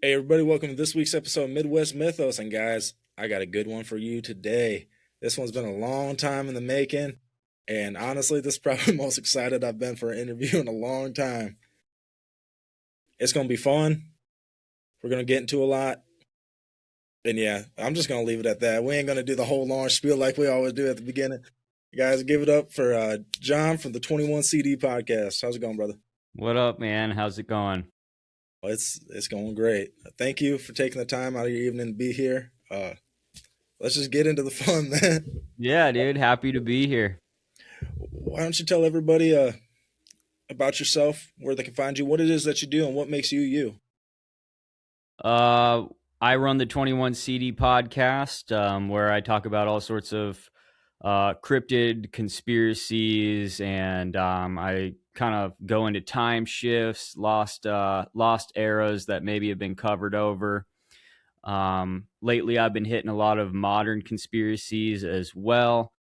Hey, everybody, welcome to this week's episode of Midwest Mythos. And guys, I got a good one for you today. This one's been a long time in the making. And honestly, this is probably the most excited I've been for an interview in a long time. It's going to be fun. We're going to get into a lot. And yeah, I'm just going to leave it at that. We ain't going to do the whole long spiel like we always do at the beginning. Guys, give it up for John from the 21 CD podcast. How's it going, brother? What up, man? How's it going? Well, it's going great. Thank you for taking the time out of your evening to be here. Let's just get into the fun, man. Yeah, dude, happy to be here. Why don't you tell everybody about yourself, where they can find you, what it is that you do, and what makes you you? Uh, I run the 21 CD podcast, where I talk about all sorts of cryptid conspiracies, and I kind of go into time shifts, lost eras that maybe have been covered over. Lately, I've been hitting a lot of modern conspiracies as well.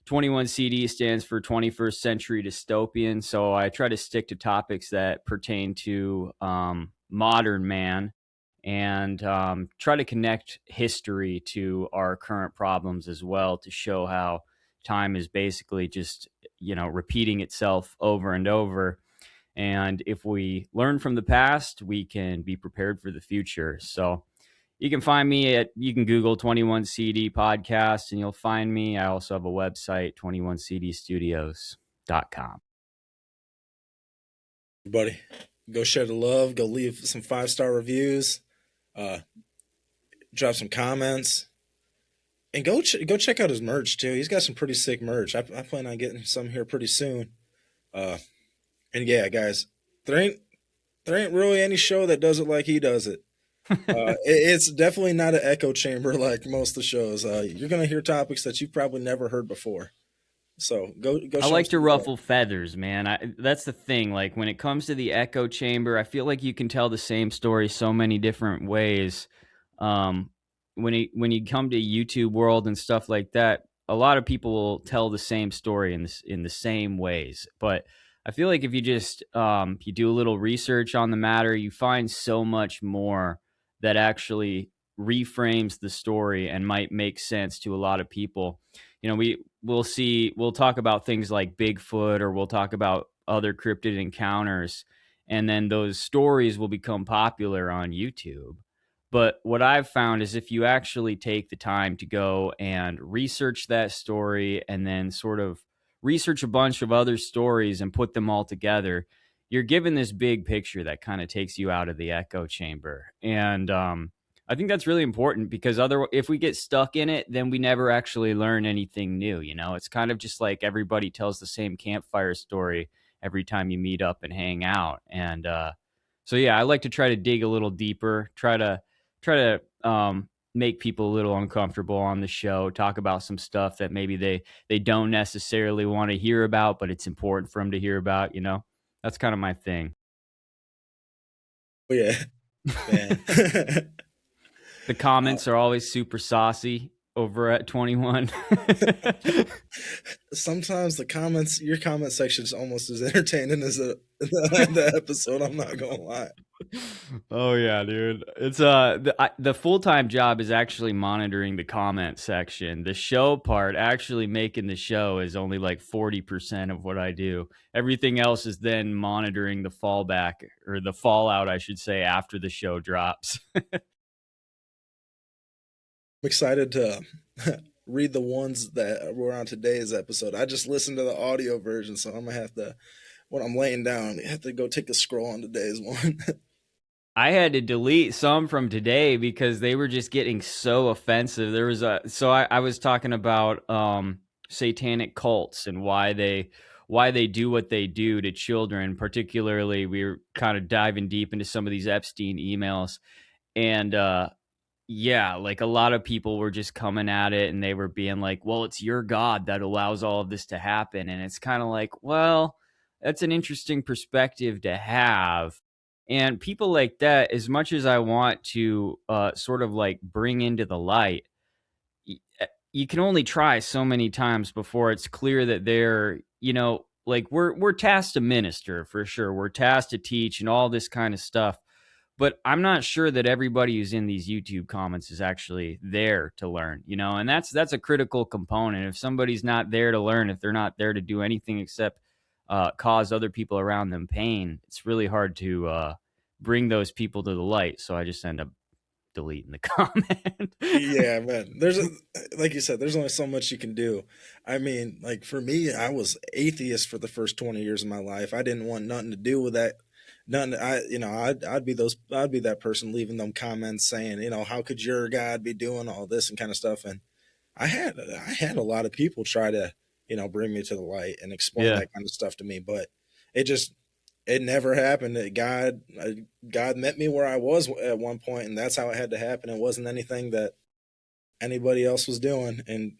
21 CD stands for 21st Century Dystopian. So I try to stick to topics that pertain to modern man and try to connect history to our current problems as well to show how time is basically just, repeating itself over and over. And if we learn from the past, we can be prepared for the future. So you can find me you can Google 21 CD podcast and you'll find me. I also have a website, 21cdstudios.com. Everybody, go share the love, go leave some 5-star reviews, uh, drop some comments, and go check out his merch too. He's got some pretty sick merch. I plan on getting some here pretty soon. Uh, and yeah, guys, there ain't there ain't really any show that does it like he does it. It's definitely not an echo chamber like most of the shows. You're gonna hear topics that you've probably never heard before. So go I show him like to some love. ruffle feathers, man. That's the thing. Like when it comes to the echo chamber, I feel like you can tell the same story so many different ways. Um, when you come to YouTube world and stuff like that, a lot of people will tell the same story in the same ways. But I feel like if you just you do a little research on the matter, you find so much more that actually reframes the story and might make sense to a lot of people. We'll talk about things like Bigfoot, or we'll talk about other cryptid encounters, and then those stories will become popular on YouTube. But what I've found is if you actually take the time to go and research that story and then sort of research a bunch of other stories and put them all together, you're given this big picture that kind of takes you out of the echo chamber. And I think that's really important because if we get stuck in it, then we never actually learn anything new. It's kind of just like everybody tells the same campfire story every time you meet up and hang out. And so, yeah, I like to try to dig a little deeper, try to make people a little uncomfortable on the show, talk about some stuff that maybe they don't necessarily want to hear about, but it's important for them to hear about. That's kind of my thing. Oh, yeah, man. The uh, comments are always super saucy over at 21. Sometimes your comment section is almost as entertaining as the episode. I'm not gonna lie. Oh yeah, dude. It's the full-time job is actually monitoring the comment section. The show part, actually making the show, is only like 40% of what I do. Everything else is then monitoring the fallback, or the fallout, I should say, after the show drops. I'm excited to read the ones that were on today's episode. I just listened to the audio version, so I'm gonna have to, when I'm laying down, I have to go take a scroll on today's one. I had to delete some from today because they were just getting so offensive. I was talking about satanic cults and why they do what they do to children. Particularly, we were kind of diving deep into some of these Epstein emails, and yeah, like a lot of people were just coming at it and they were being like, "Well, it's your God that allows all of this to happen," and it's kind of like, well, that's an interesting perspective to have. And people like that, as much as I want to sort of like bring into the light, you can only try so many times before it's clear that they're, like we're tasked to minister for sure. We're tasked to teach and all this kind of stuff. but I'm not sure that everybody who's in these YouTube comments is actually there to learn, and that's a critical component. If somebody's not there to learn, if they're not there to do anything except cause other people around them pain, it's really hard to bring those people to the light. So I just end up deleting the comment. Yeah, man. Like you said, there's only so much you can do. I mean, like for me, I was atheist for the first 20 years of my life. I didn't want nothing to do with that. Nothing. I'd be that person leaving them comments saying, how could your God be doing all this and kind of stuff. And I had a lot of people try to, bring me to the light and explain Yeah. that kind of stuff to me, but it just it never happened. God met me where I was at one point, and that's how it had to happen. It wasn't anything that anybody else was doing, and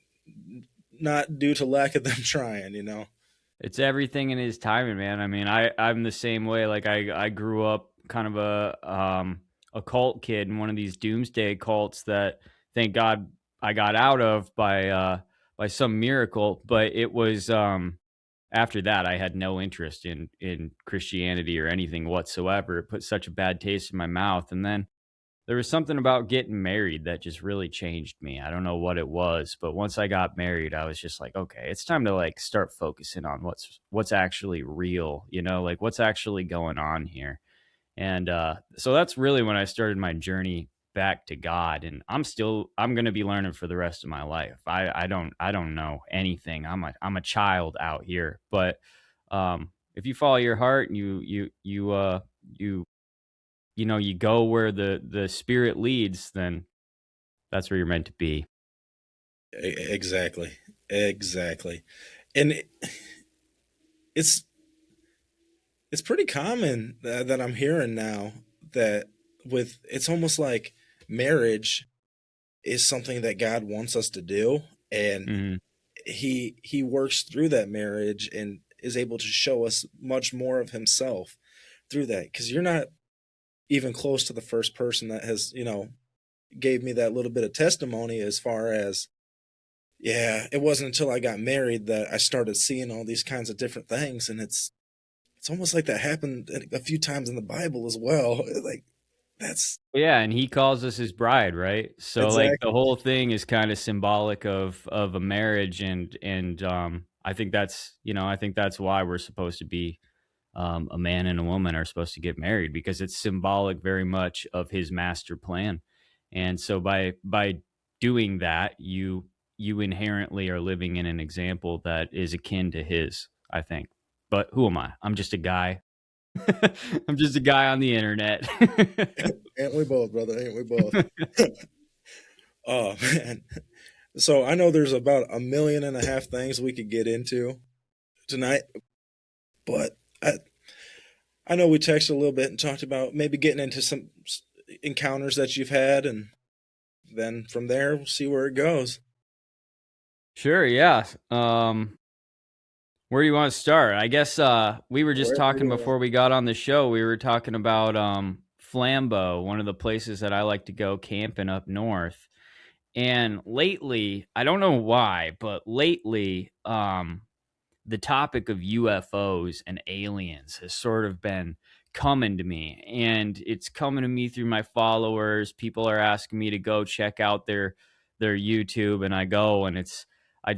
not due to lack of them trying. It's everything in his timing, man. I mean, I'm the same way. Like I grew up kind of a cult kid in one of these doomsday cults that thank God I got out of by some miracle. But it was after that I had no interest in Christianity or anything whatsoever. It put such a bad taste in my mouth. And then there was something about getting married that just really changed me. I don't know what it was, but once I got married, I was just like, okay, it's time to like start focusing on what's actually real, like what's actually going on here. And so that's really when I started my journey back to God. And I'm going to be learning for the rest of my life. I don't know anything. I'm a child out here, but if you follow your heart and you go where the spirit leads, then that's where you're meant to be. Exactly, exactly. And it's it's pretty common that I'm hearing now that with it's almost like marriage is something that God wants us to do, and Hmm. he works through that marriage and is able to show us much more of himself through that, because you're not even close to the first person that has gave me that little bit of testimony as far as, yeah, it wasn't until I got married that I started seeing all these kinds of different things, and it's almost like that happened a few times in the Bible as well. Like that's Yeah, and he calls us his bride, right? So like the exactly. whole thing is kind of symbolic of a marriage, and I think that's why we're supposed to be a man and a woman are supposed to get married, because it's symbolic very much of his master plan. And so by doing that, you inherently are living in an example that is akin to his, I think. But who am I? I'm just a guy. I'm just a guy on the internet. Ain't we both, brother? Ain't we both? Oh man. So I know there's about 1.5 million things we could get into tonight, but I know we texted a little bit and talked about maybe getting into some encounters that you've had, and then from there we'll see where it goes. Sure, yeah. Where do you want to start? I guess we were just Wherever talking you want. before we got on the show. We were talking about Flambeau, one of the places that I like to go camping up north. And lately, I don't know why, but lately, the topic of UFOs and aliens has sort of been coming to me, and it's coming to me through my followers. People are asking me to go check out their YouTube, and I go, and I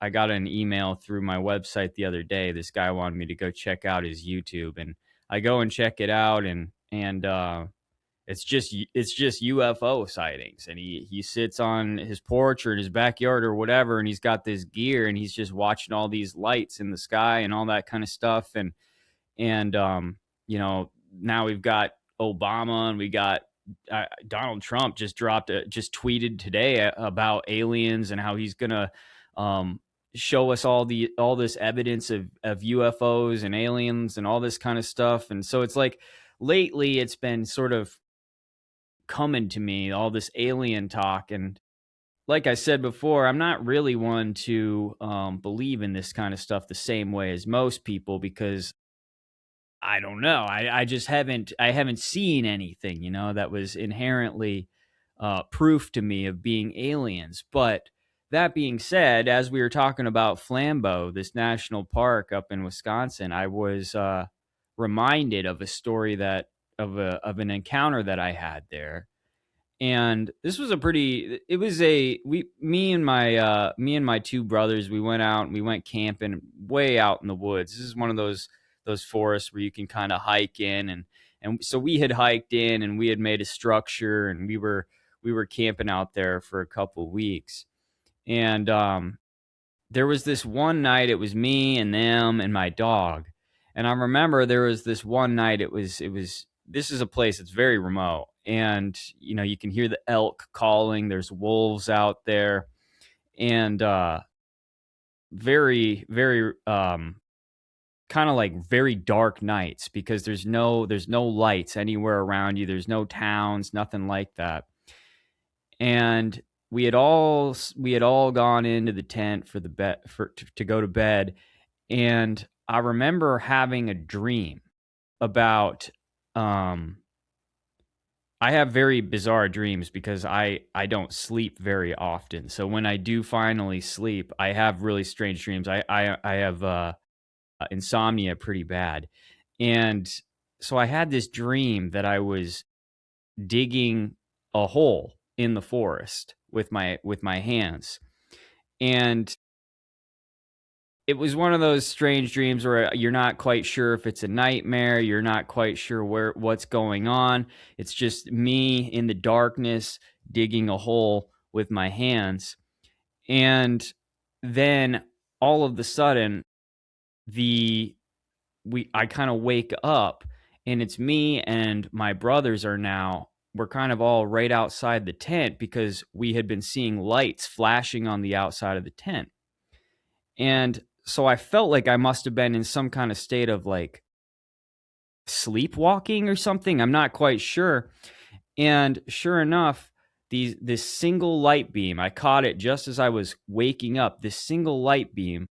got an email through my website the other day. This guy wanted me to go check out his YouTube, and I go and check it out, and it's just UFO sightings, and he sits on his porch or in his backyard or whatever, and he's got this gear, and he's just watching all these lights in the sky and all that kind of stuff, and now we've got Obama, and we got Donald Trump just tweeted today about aliens and how he's gonna um, show us all this evidence of UFOs and aliens and all this kind of stuff, and so it's like lately it's been sort of coming to me, all this alien talk. And like I said before, I'm not really one to believe in this kind of stuff the same way as most people, because I don't know. I haven't seen anything, that was inherently proof to me of being aliens. But that being said, as we were talking about Flambeau, this national park up in Wisconsin, I was reminded of a story that of an encounter that I had there. And this was a pretty it was a we me and my two brothers, we went out and we went camping way out in the woods. This is one of those forests where you can kind of hike in, and so we had hiked in and we had made a structure, and we were camping out there for a couple weeks. And there was this one night, it was me and them and my dog. And I remember there was this one night, it was this is a place that's very remote, and you can hear the elk calling, there's wolves out there, and very very kind of like very dark nights, because there's no lights anywhere around you, there's no towns, nothing like that. And we had all gone into the tent for the bed to go to bed. And I remember having a dream about I have very bizarre dreams because I don't sleep very often. So when I do finally sleep, I have really strange dreams. I have insomnia pretty bad. And so I had this dream that I was digging a hole in the forest with my hands. And it was one of those strange dreams where you're not quite sure if it's a nightmare, you're not quite sure what's going on. It's just me in the darkness digging a hole with my hands. And then all of the sudden, the we I kind of wake up, and it's me and my brothers we're kind of all right outside the tent because we had been seeing lights flashing on the outside of the tent. And so I felt like I must have been in some kind of state of like sleepwalking or something. I'm not quite sure. And sure enough, this single light beam, I caught it just as I was waking up. This single light beam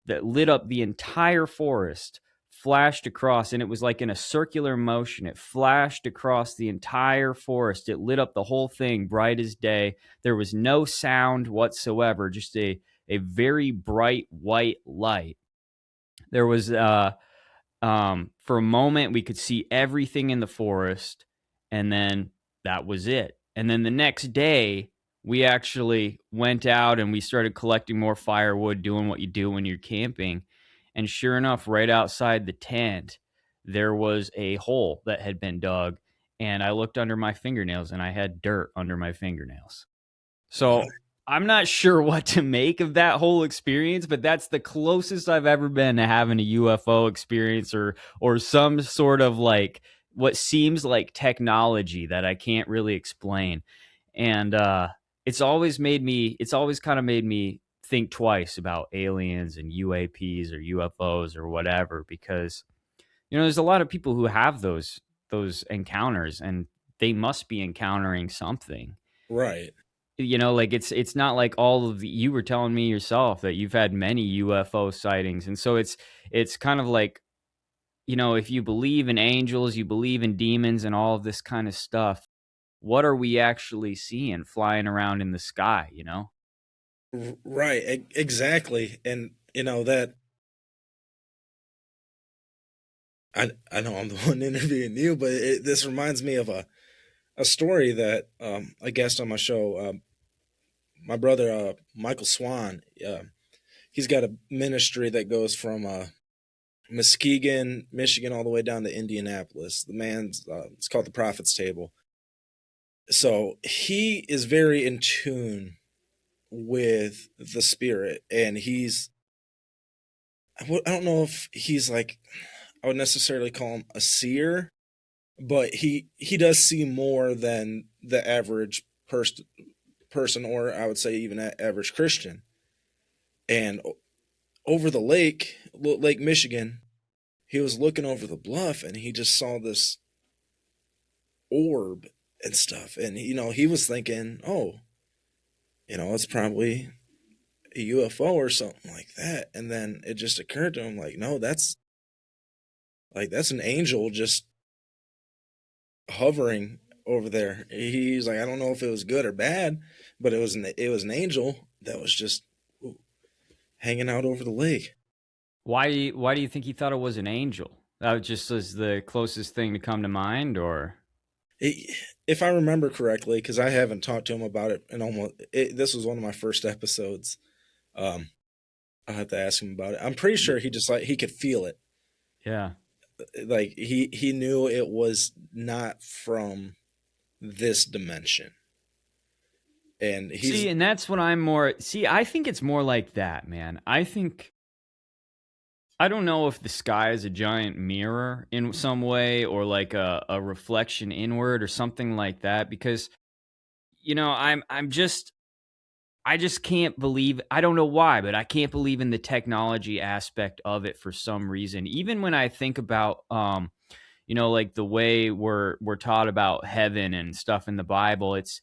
that lit up the entire forest flashed across, and it was like in a circular motion. It flashed across the entire forest. It lit up the whole thing bright as day. There was no sound whatsoever, just a very bright white light. There was for a moment we could see everything in the forest, and then that was it. And then the next day we actually went out and we started collecting more firewood, doing what you do when you're camping. And sure enough, right outside the tent there was a hole that had been dug, and I looked under my fingernails and I had dirt under my fingernails. Wow. So I'm not sure what to make of that whole experience, but that's the closest I've ever been to having a UFO experience, or some sort of like what seems like technology that I can't really explain. And it's always kind of made me think twice about aliens and UAPs or UFOs or whatever, because there's a lot of people who have those encounters, and they must be encountering something. Right. Like it's not like all of you were telling me yourself that you've had many UFO sightings. And so it's kind of like, if you believe in angels, you believe in demons and all of this kind of stuff, what are we actually seeing flying around in the sky? Right. Exactly. And that I know I'm the one interviewing you, but this reminds me of a story that a guest on my show, my brother Michael Swan. He's got a ministry that goes from Muskegon, Michigan, all the way down to Indianapolis. The man's it's called the Prophet's Table. So he is very in tune with the spirit, and I don't know if he's like, I would necessarily call him a seer, but he does see more than the average person, or I would say even average Christian. And over the Lake Michigan, he was looking over the bluff and he just saw this orb and stuff. And he was thinking, oh, it's probably a UFO or something like that. And then it just occurred to him, like, no, that's an angel just hovering over there. He's like, I don't know if it was good or bad, but it was an angel that was just hanging out over the lake. Why do you think he thought it was an angel? That just was the closest thing to come to mind, or If I remember correctly, because I haven't talked to him about it, and this was one of my first episodes. Um, I'll have to ask him about it. I'm pretty Y- sure he just like he could feel it, yeah. like he knew it was not from this dimension, and See, he's and that's what I'm more. See, I think it's more like that, man. I don't know if the sky is a giant mirror in some way or like a reflection inward or something like that because I just can't believe, I don't know why, but I can't believe in the technology aspect of it for some reason. Even when I think about like the way we're taught about heaven and stuff in the Bible, it's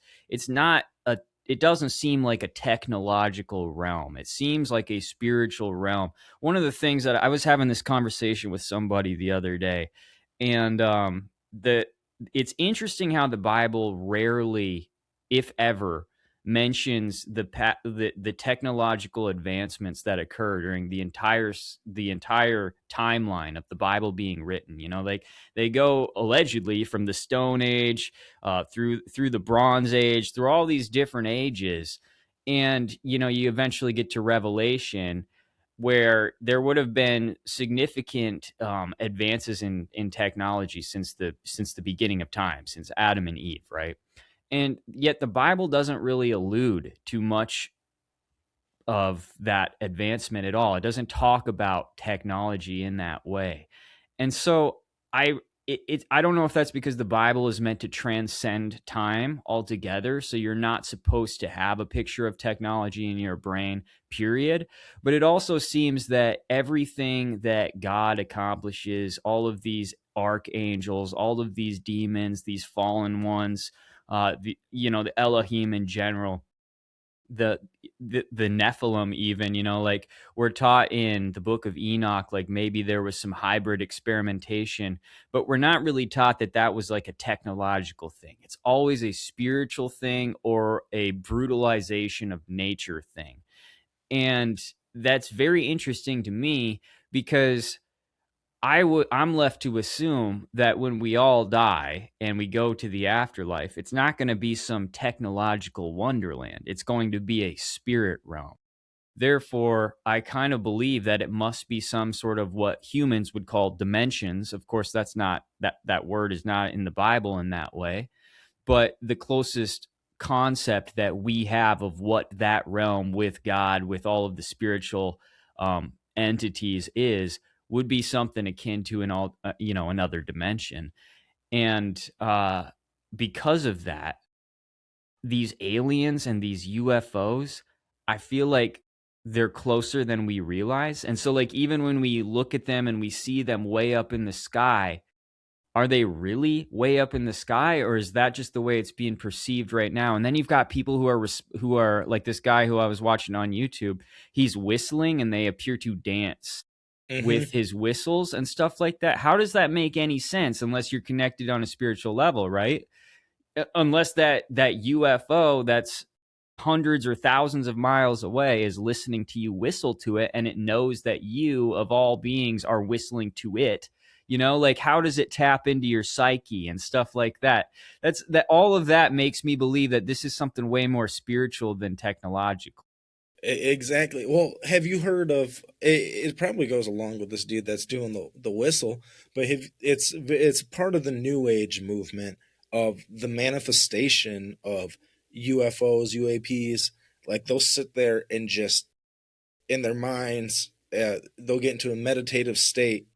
not a it doesn't seem like a technological realm. It seems like a spiritual realm. One of the things that I was having this conversation with somebody the other day, and the it's interesting how the Bible rarely, if ever, mentions the technological advancements that occur during the entire timeline of the Bible being written. Like they go allegedly from the Stone Age through the Bronze Age, through all these different ages, and you eventually get to Revelation, where there would have been significant advances in technology since the beginning of time, since Adam and Eve, right? And yet the Bible doesn't really allude to much of that advancement at all. It doesn't talk about technology in that way. And so I don't know if that's because the Bible is meant to transcend time altogether, so you're not supposed to have a picture of technology in your brain, period. But it also seems that everything that God accomplishes, all of these archangels, all of these demons, these fallen ones, the Elohim in general, the the Nephilim, even, like we're taught in the book of Enoch, like maybe there was some hybrid experimentation, but we're not really taught that that was like a technological thing. It's always a spiritual thing or a brutalization of nature thing. And that's very interesting to me because I'm left to assume that when we all die and we go to the afterlife, it's not going to be some technological wonderland. It's going to be a spirit realm. Therefore, I kind of believe that it must be some sort of what humans would call dimensions. Of course, that's not that word is not in the Bible in that way, but the closest concept that we have of what that realm with God, with all of the spiritual entities is, would be something akin to another dimension. And because of that, these aliens and these UFOs, I feel like they're closer than we realize. And so, like, even when we look at them and we see them way up in the sky, are they really way up in the sky, or is that just the way it's being perceived right now? And then you've got people who are like this guy who I was watching on YouTube. He's whistling and they appear to dance with hmm his whistles and stuff like that. How does that make any sense unless you're connected on a spiritual level, right? Unless that UFO that's hundreds or thousands of miles away is listening to you whistle to it, and it knows that you of all beings are whistling to it. Like, how does it tap into your psyche and stuff like that? All of that makes me believe that this is something way more spiritual than technological. Exactly. Well, have you heard of it? It probably goes along with this dude that's doing the whistle, but it's part of the New Age movement of the manifestation of UFOs, UAPs. Like they'll sit there and just in their minds, they'll get into a meditative state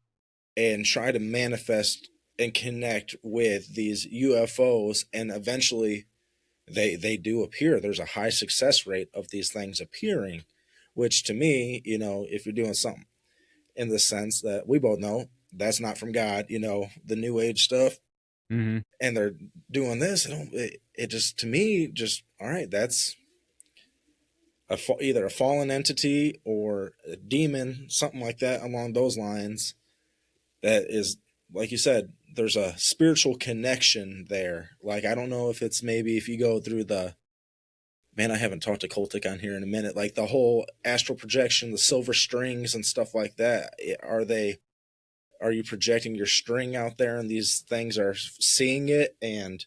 and try to manifest and connect with these UFOs, and eventually they do appear. There's a high success rate of these things appearing, which to me, if you're doing something in the sense that we both know that's not from God, the New Age stuff, Hmm. and they're doing this, it just to me just all right. That's either a fallen entity or a demon, something like that along those lines. That is, like you said, there's a spiritual connection there. Like I don't know if it's maybe if you go through the man, I haven't talked to Coltic on here in a minute. Like the whole astral projection, the silver strings and stuff like that. Are they? are you projecting your string out there and these things are seeing it and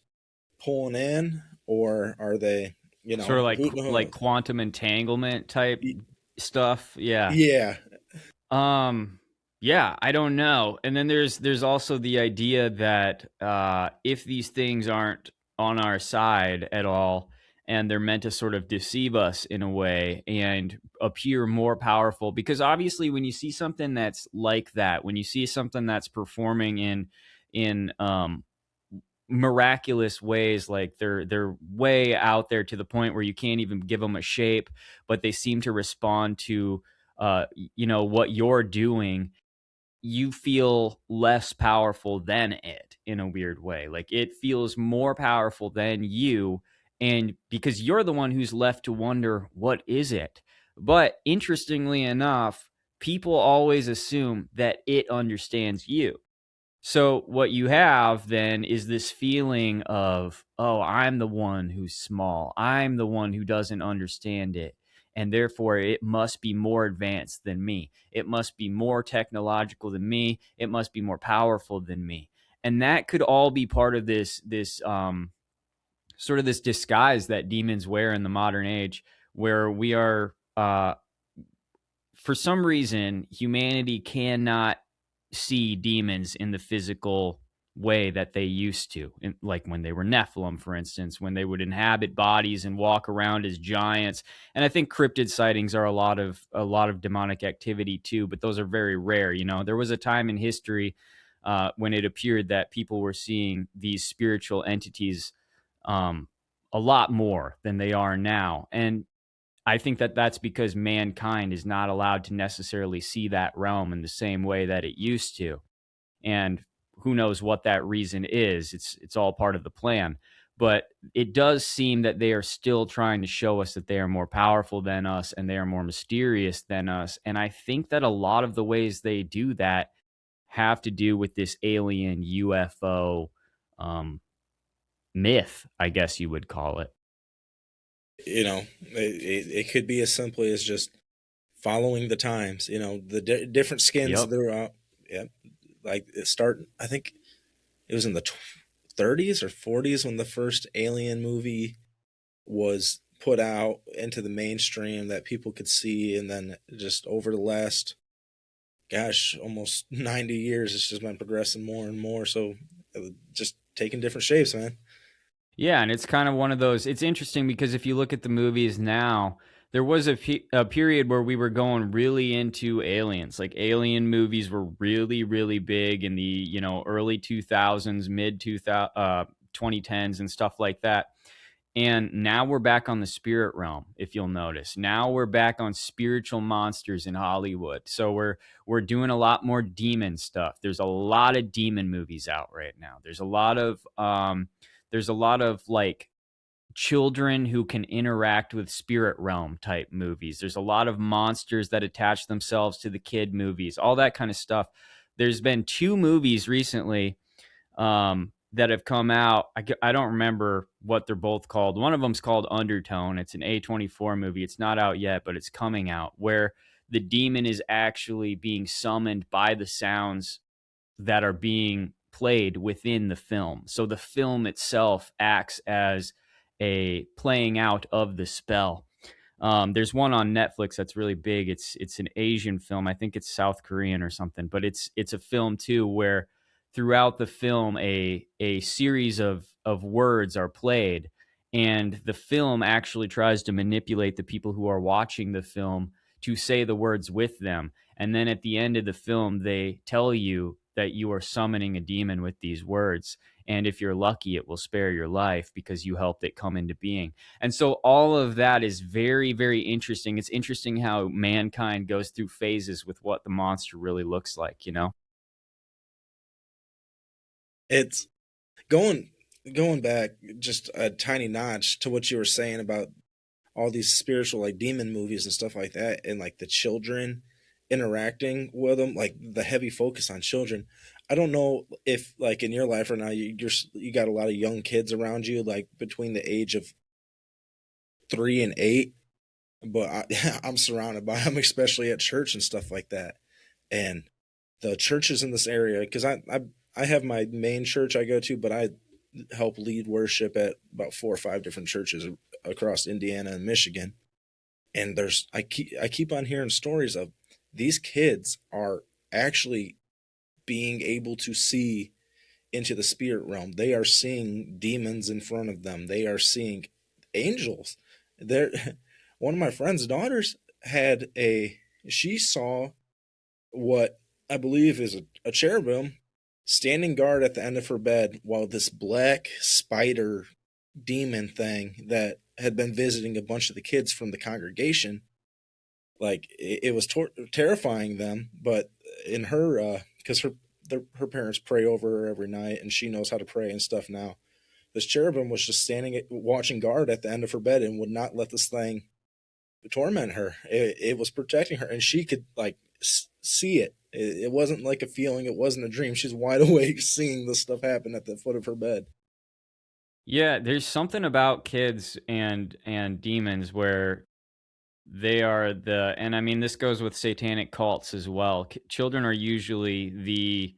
pulling in, or are they, Sort of who, like quantum entanglement type stuff. Yeah. yeah, Um yeah, I don't know. And then there's also the idea that if these things aren't on our side at all and they're meant to sort of deceive us in a way and appear more powerful, because obviously when you see something that's like that, when you see something that's performing in miraculous ways, like they're way out there to the point where you can't even give them a shape, but they seem to respond to what you're doing, you feel less powerful than it in a weird way. Like it feels more powerful than you. And because you're the one who's left to wonder, what is it? But interestingly enough, people always assume that it understands you. So what you have then is this feeling of, oh, I'm the one who's small. I'm the one who doesn't understand it. And therefore, it must be more advanced than me. It must be more technological than me. It must be more powerful than me. And that could all be part of this sort of this disguise that demons wear in the modern age, where we are for some reason, humanity cannot see demons in the physical way that they used to, like when they were Nephilim, for instance, when they would inhabit bodies and walk around as giants. And I think cryptid sightings are a lot of demonic activity too, but those are very rare. There was a time in history when it appeared that people were seeing these spiritual entities um, a lot more than they are now, and I think that that's because mankind is not allowed to necessarily see that realm in the same way that it used to. And who knows what that reason is. It's all part of the plan. But it does seem that they are still trying to show us that they are more powerful than us and they are more mysterious than us. And I think that a lot of the ways they do that have to do with this alien UFO um, myth, I guess you would call it. it could be as simply as just following the times. The different skins Yep. that are out. Yeah, like it start. I think it was in the 30s or 40s when the first Alien movie was put out into the mainstream that people could see, and then just over the last, gosh, almost 90 years, it's just been progressing more and more. So just taking different shapes, man. Yeah, and it's kind of one of those. It's interesting because if you look at the movies now, there was a period where we were going really into aliens. Like alien movies were really, really big in the early 2000s, mid 2010s, and stuff like that. And now we're back on the spirit realm, if you'll notice. Now we're back on spiritual monsters in Hollywood. So we're doing a lot more demon stuff. There's a lot of demon movies out right now. There's a lot of like children who can interact with spirit realm type movies. There's a lot of monsters that attach themselves to the kid movies, all that kind of stuff. There's been two movies recently that have come out. I don't remember what they're both called. One of them's called Undertone. It's an A24 movie. It's not out yet, but it's coming out, where the demon is actually being summoned by the sounds that are being played within the film. So the film itself acts as a playing out of the spell. There's one on Netflix that's really big. It's an Asian film. I think it's South Korean or something, but it's a film too where throughout the film a series of words are played, and the film actually tries to manipulate the people who are watching the film to say the words with them. And then at the end of the film, they tell you that you are summoning a demon with these words. And if you're lucky, it will spare your life because you helped it come into being. And so all of that is very, very interesting. It's interesting how mankind goes through phases with what the monster really looks like. It's going going back just a tiny notch to what you were saying about all these spiritual like demon movies and stuff like that, and like the children interacting with them, like the heavy focus on children. I don't know if like in your life right now you got a lot of young kids around you, like between the age of 3 and 8, but I'm surrounded by them, especially at church and stuff like that. And the churches in this area, because I have my main church I go to, but I help lead worship at about 4 or 5 different churches across Indiana and Michigan. And I keep on hearing stories of these kids are actually being able to see into the spirit realm. They are seeing demons in front of them. They are seeing angels. There, one of my friend's daughters had a. She saw what I believe is a cherubim standing guard at the end of her bed while this black spider demon thing that had been visiting a bunch of the kids from the congregation, like it was terrifying them. But in her, because her parents pray over her every night and she knows how to pray and stuff now, this cherubim was just standing watching guard at the end of her bed and would not let this thing torment her. It was protecting her, and she could like see it. It wasn't like a feeling. It wasn't a dream. She's wide awake seeing this stuff happen at the foot of her bed. Yeah, there's something about kids and demons where they are the, and I mean, this goes with satanic cults as well. Children are usually the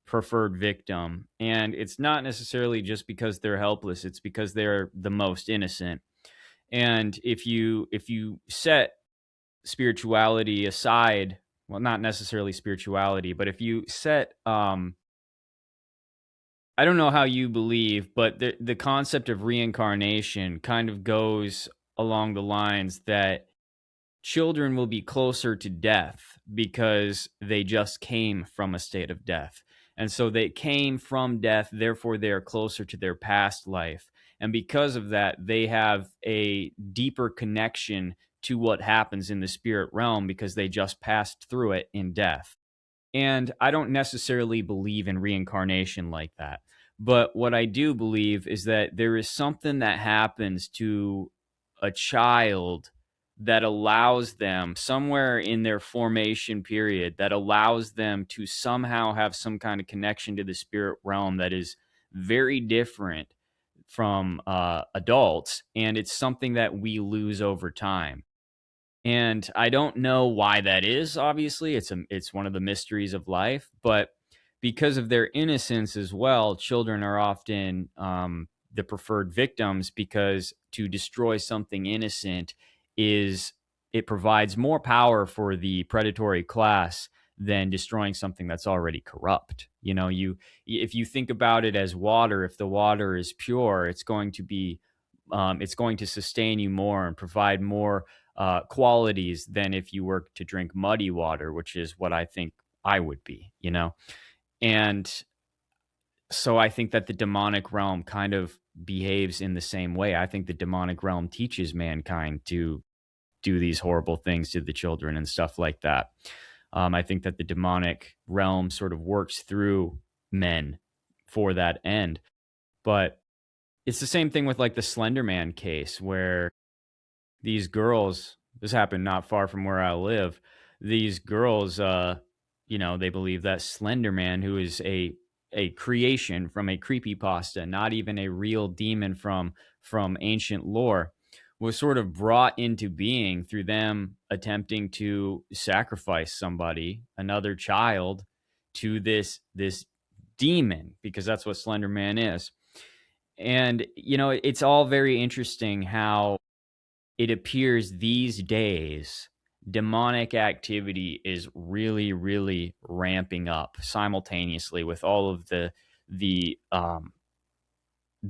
preferred victim, and it's not necessarily just because they're helpless. It's because they're the most innocent. And if you set spirituality aside, well, not necessarily spirituality, but if you set I don't know how you believe, but the concept of reincarnation kind of goes along the lines that children will be closer to death because they just came from a state of death. And so they came from death, therefore they are closer to their past life. And because of that, they have a deeper connection to what happens in the spirit realm because they just passed through it in death. And I don't necessarily believe in reincarnation like that. But what I do believe is that there is something that happens to a child that allows them somewhere in their formation period that allows them to somehow have some kind of connection to the spirit realm that is very different from adults. And it's something that we lose over time. And I don't know why that is. Obviously, it's one of the mysteries of life, but because of their innocence as well, children are often the preferred victims because to destroy something innocent is it provides more power for the predatory class than destroying something that's already corrupt. You know, you if you think about it as water, if the water is pure, it's going to sustain you more and provide more qualities than if you were to drink muddy water, which is what I think I would be, you know? And so I think that the demonic realm kind of behaves in the same way. I think the demonic realm teaches mankind to do these horrible things to the children and stuff like that. I think that the demonic realm sort of works through men for that end. But it's the same thing with like the Slender Man case where these girls, this happened not far from where I live. These girls, they believe that Slender Man, who is a creation from a creepypasta, not even a real demon from ancient lore, was sort of brought into being through them attempting to sacrifice somebody, another child, to this demon, because that's what Slender Man is. And it's all very interesting how it appears these days demonic activity is really, really ramping up simultaneously with all of the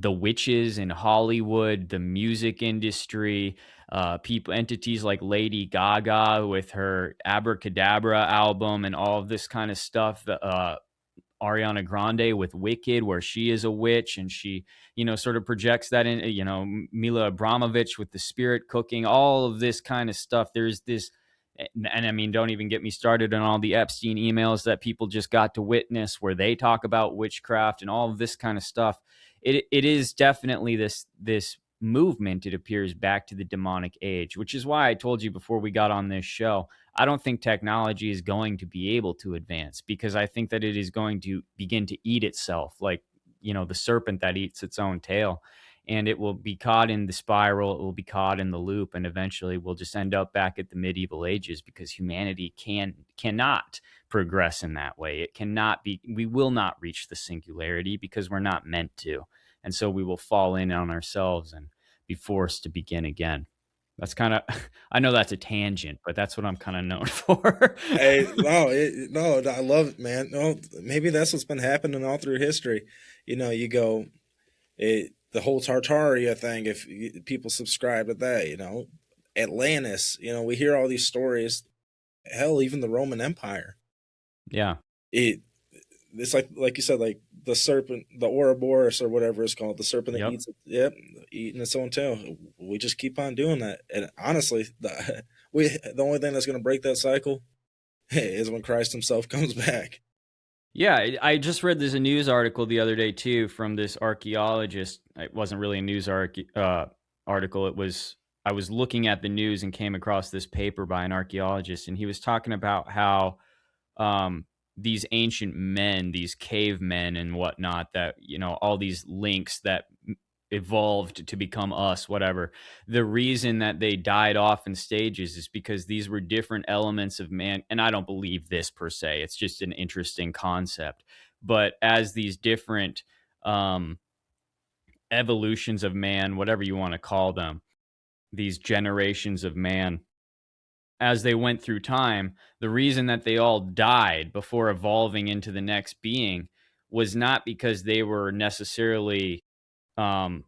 witches in Hollywood, the music industry, people, entities like Lady Gaga with her Abracadabra album and all of this kind of stuff. Ariana Grande with Wicked, where she is a witch and she, sort of projects that in, Mila Abramovich with the spirit cooking, all of this kind of stuff. There's this, and I mean, don't even get me started on all the Epstein emails that people just got to witness where they talk about witchcraft and all of this kind of stuff. It is definitely this movement, it appears, back to the demonic age, which is why I told you before we got on this show, I don't think technology is going to be able to advance because I think that it is going to begin to eat itself like, the serpent that eats its own tail. and it will be caught in the spiral, it will be caught in the loop, and eventually we'll just end up back at the medieval ages because humanity cannot progress in that way. It cannot be, we will not reach the singularity because we're not meant to. And so we will fall in on ourselves and be forced to begin again. That's kind of, I know that's a tangent, but that's what I'm kind of known for. Hey, no, no, I love it, man. No, maybe that's what's been happening all through history. You go, the whole Tartaria thing. If people subscribe to that, Atlantis. We hear all these stories. Hell, even the Roman Empire. Yeah. It it's like you said, like the serpent, the Ouroboros or whatever it's called, the serpent that Yep. eats it, yep, eating its own tail. We just keep on doing that, and honestly, the only thing that's going to break that cycle is when Christ Himself comes back. Yeah, I just read this a news article the other day too from this archaeologist. It wasn't really a news article. It was, I was looking at the news and came across this paper by an archaeologist, and he was talking about how these ancient men, these cavemen and whatnot, that all these links that evolved to become us, whatever. The reason that they died off in stages is because these were different elements of man. And I don't believe this per se. It's just an interesting concept. But as these different um, evolutions of man, whatever you want to call them, these generations of man, as they went through time, the reason that they all died before evolving into the next being was not because they were necessarily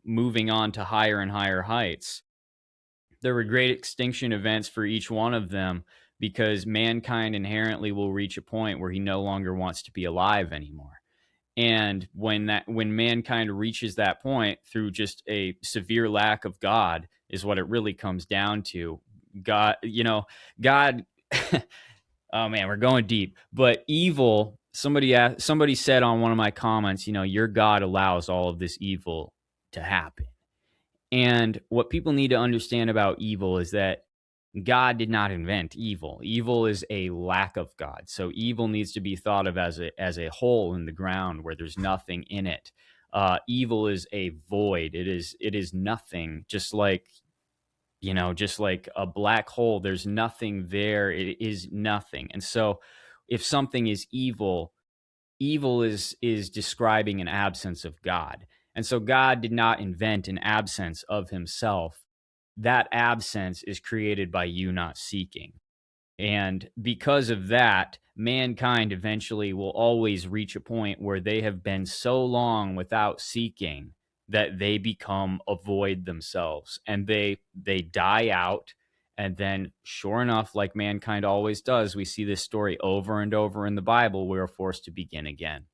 moving on to higher and higher heights. There were great extinction events for each one of them because mankind inherently will reach a point where he no longer wants to be alive anymore. And when mankind reaches that point through just a severe lack of God is what it really comes down to. God, God oh man, we're going deep. But evil, somebody said on one of my comments, your God allows all of this evil to happen. And what people need to understand about evil is that God did not invent evil. Evil is a lack of God. So evil needs to be thought of as a hole in the ground where there's nothing in it. Evil is a void. It is nothing. Just like a black hole. There's nothing there. It is nothing. And so, if something is evil, evil is describing an absence of God. And so God did not invent an absence of himself. That absence is created by you not seeking. And because of that, mankind eventually will always reach a point where they have been so long without seeking that they become a void themselves, and they die out. And then sure enough, like mankind always does, we see this story over and over in the Bible. We're forced to begin again.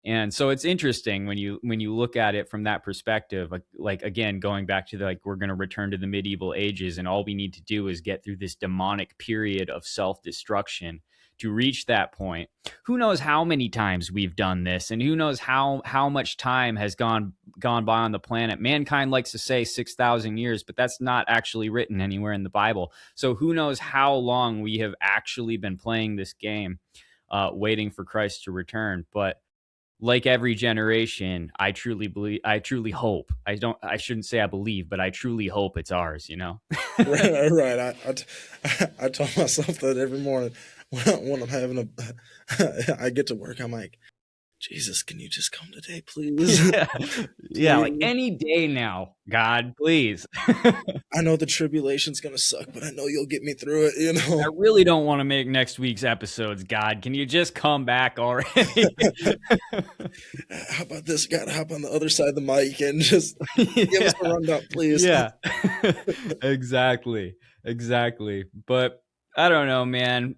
And so it's interesting when you look at it from that perspective, like again, going back to we're going to return to the medieval ages, and all we need to do is get through this demonic period of self-destruction to reach that point. Who knows how many times we've done this, and who knows how much time has gone by on the planet. Mankind likes to say 6,000 years, but that's not actually written anywhere in the Bible. So who knows how long we have actually been playing this game, waiting for Christ to return. But like every generation, I truly believe, I truly hope. I shouldn't say I believe, but I truly hope it's ours. Right, right. I tell myself that every morning when I'm having I get to work. I'm like, Jesus, can you just come today, please? Yeah. Yeah, like Please. any day now, God, please. I know the tribulation's gonna suck, but I know you'll get me through it. I really don't want to make next week's episodes, God. Can you just come back already? How about this? Gotta hop on the other side of the mic and just give us Yeah. a rundown, please. Yeah. Exactly. Exactly. But I don't know, man.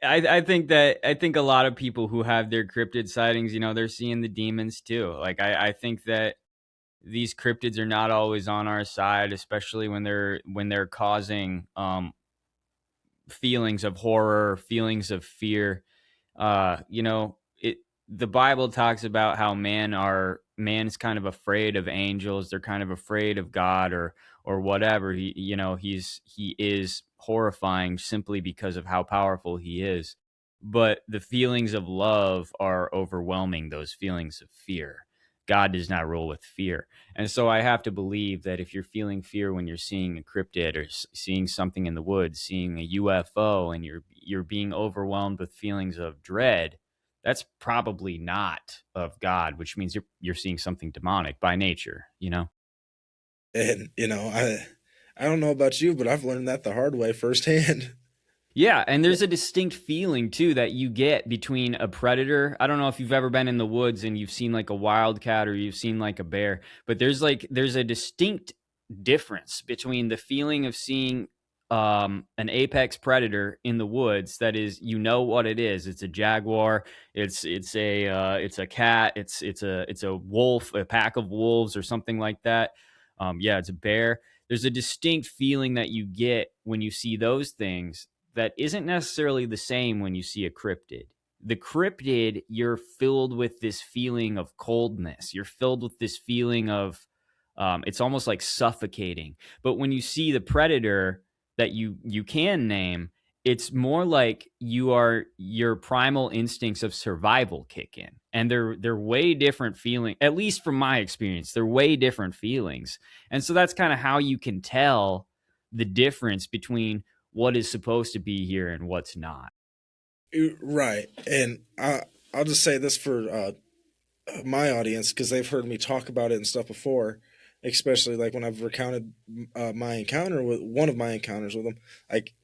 I think a lot of people who have their cryptid sightings, they're seeing the demons too. Like I think that these cryptids are not always on our side, especially when they're causing feelings of horror, feelings of fear. It the Bible talks about how man's kind of afraid of angels. They're kind of afraid of God or whatever. He is horrifying simply because of how powerful he is. But the feelings of love are overwhelming those feelings of fear. God does not rule with fear. And so I have to believe that if you're feeling fear when you're seeing a cryptid or seeing something in the woods, seeing a UFO, and you're being overwhelmed with feelings of dread, that's probably not of God, which means you're seeing something demonic by nature, you know? And I don't know about you, but I've learned that the hard way firsthand. Yeah, and there's a distinct feeling too that you get between a predator. I don't know if you've ever been in the woods and you've seen like a wildcat or you've seen like a bear, but there's a distinct difference between the feeling of seeing an apex predator in the woods that is, you know what it is. It's a jaguar, it's a cat, it's a wolf, a pack of wolves or something like that. Yeah, it's a bear. There's a distinct feeling that you get when you see those things that isn't necessarily the same when you see a cryptid. The cryptid, you're filled with this feeling of coldness. You're filled with this feeling of it's almost like suffocating. But when you see the predator that you can name, it's more like your primal instincts of survival kick in, and they're way different feeling. At least from my experience, they're way different feelings, and so that's kind of how you can tell the difference between what is supposed to be here and what's not. Right. And I'll just say this for my audience, because they've heard me talk about it and stuff before, especially like when I've recounted my encounter with one of my encounters with them. Like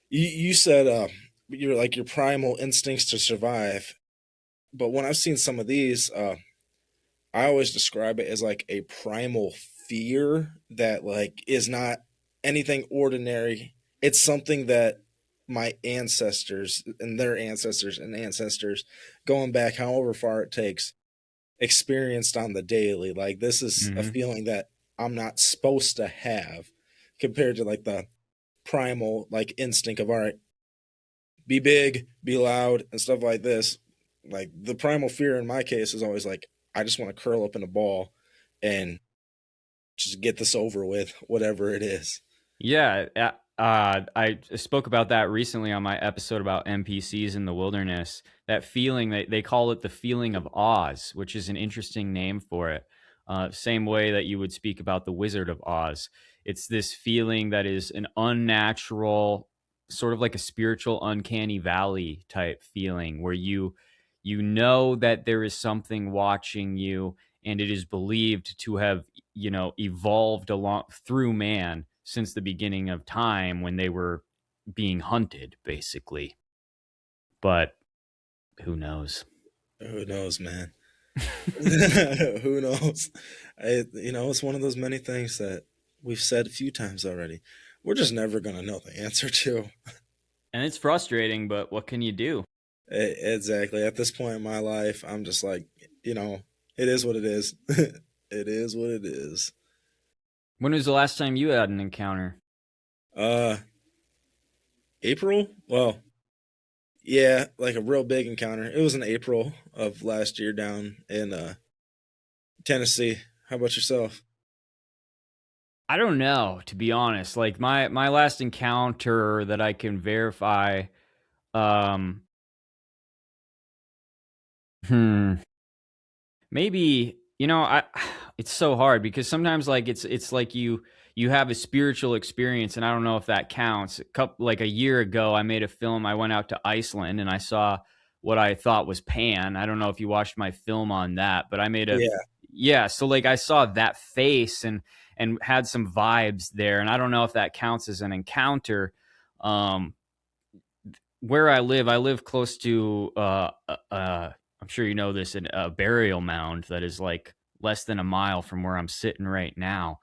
you said, you're like your primal instincts to survive. But when I've seen some of these, I always describe it as like a primal fear that like is not anything ordinary. It's something that my ancestors and their ancestors and ancestors, going back however far it takes, experienced on the daily. Like this is a Mm-hmm. feeling that I'm not supposed to have, compared to like the primal like instinct of, all right, be big, be loud, and stuff like this. Like the primal fear in my case is always like, I just want to curl up in a ball and just get this over with, whatever it is. Yeah, I spoke about that recently on my episode about NPCs in the wilderness. That feeling, they call it the feeling of Oz, which is an interesting name for it. Same way that you would speak about the Wizard of Oz. It's this feeling that is an unnatural, sort of like a spiritual uncanny valley type feeling, where you know that there is something watching you, and it is believed to have, evolved along through man since the beginning of time when they were being hunted, basically. But who knows? Who knows, man? Who knows? It's one of those many things that we've said a few times already. We're just never going to know the answer to. And it's frustrating, but what can you do? Exactly. At this point in my life, I'm just like, it is what it is. It is what it is. When was the last time you had an encounter? Uh, April? Well, yeah, like a real big encounter. It was in April of last year down in Tennessee. How about yourself? I don't know, to be honest. Like my last encounter that I can verify, um, hmm, maybe, I it's so hard because sometimes like it's like you have a spiritual experience, and I don't know if that counts. Like a year ago I made a film. I went out to Iceland and I saw what I thought was Pan. I don't know if you watched my film on that, but I made a Yeah. yeah, so like I saw that face and had some vibes there, and I don't know if that counts as an encounter. Um where I live close to I'm sure you know this, a burial mound that is like less than a mile from where I'm sitting right now.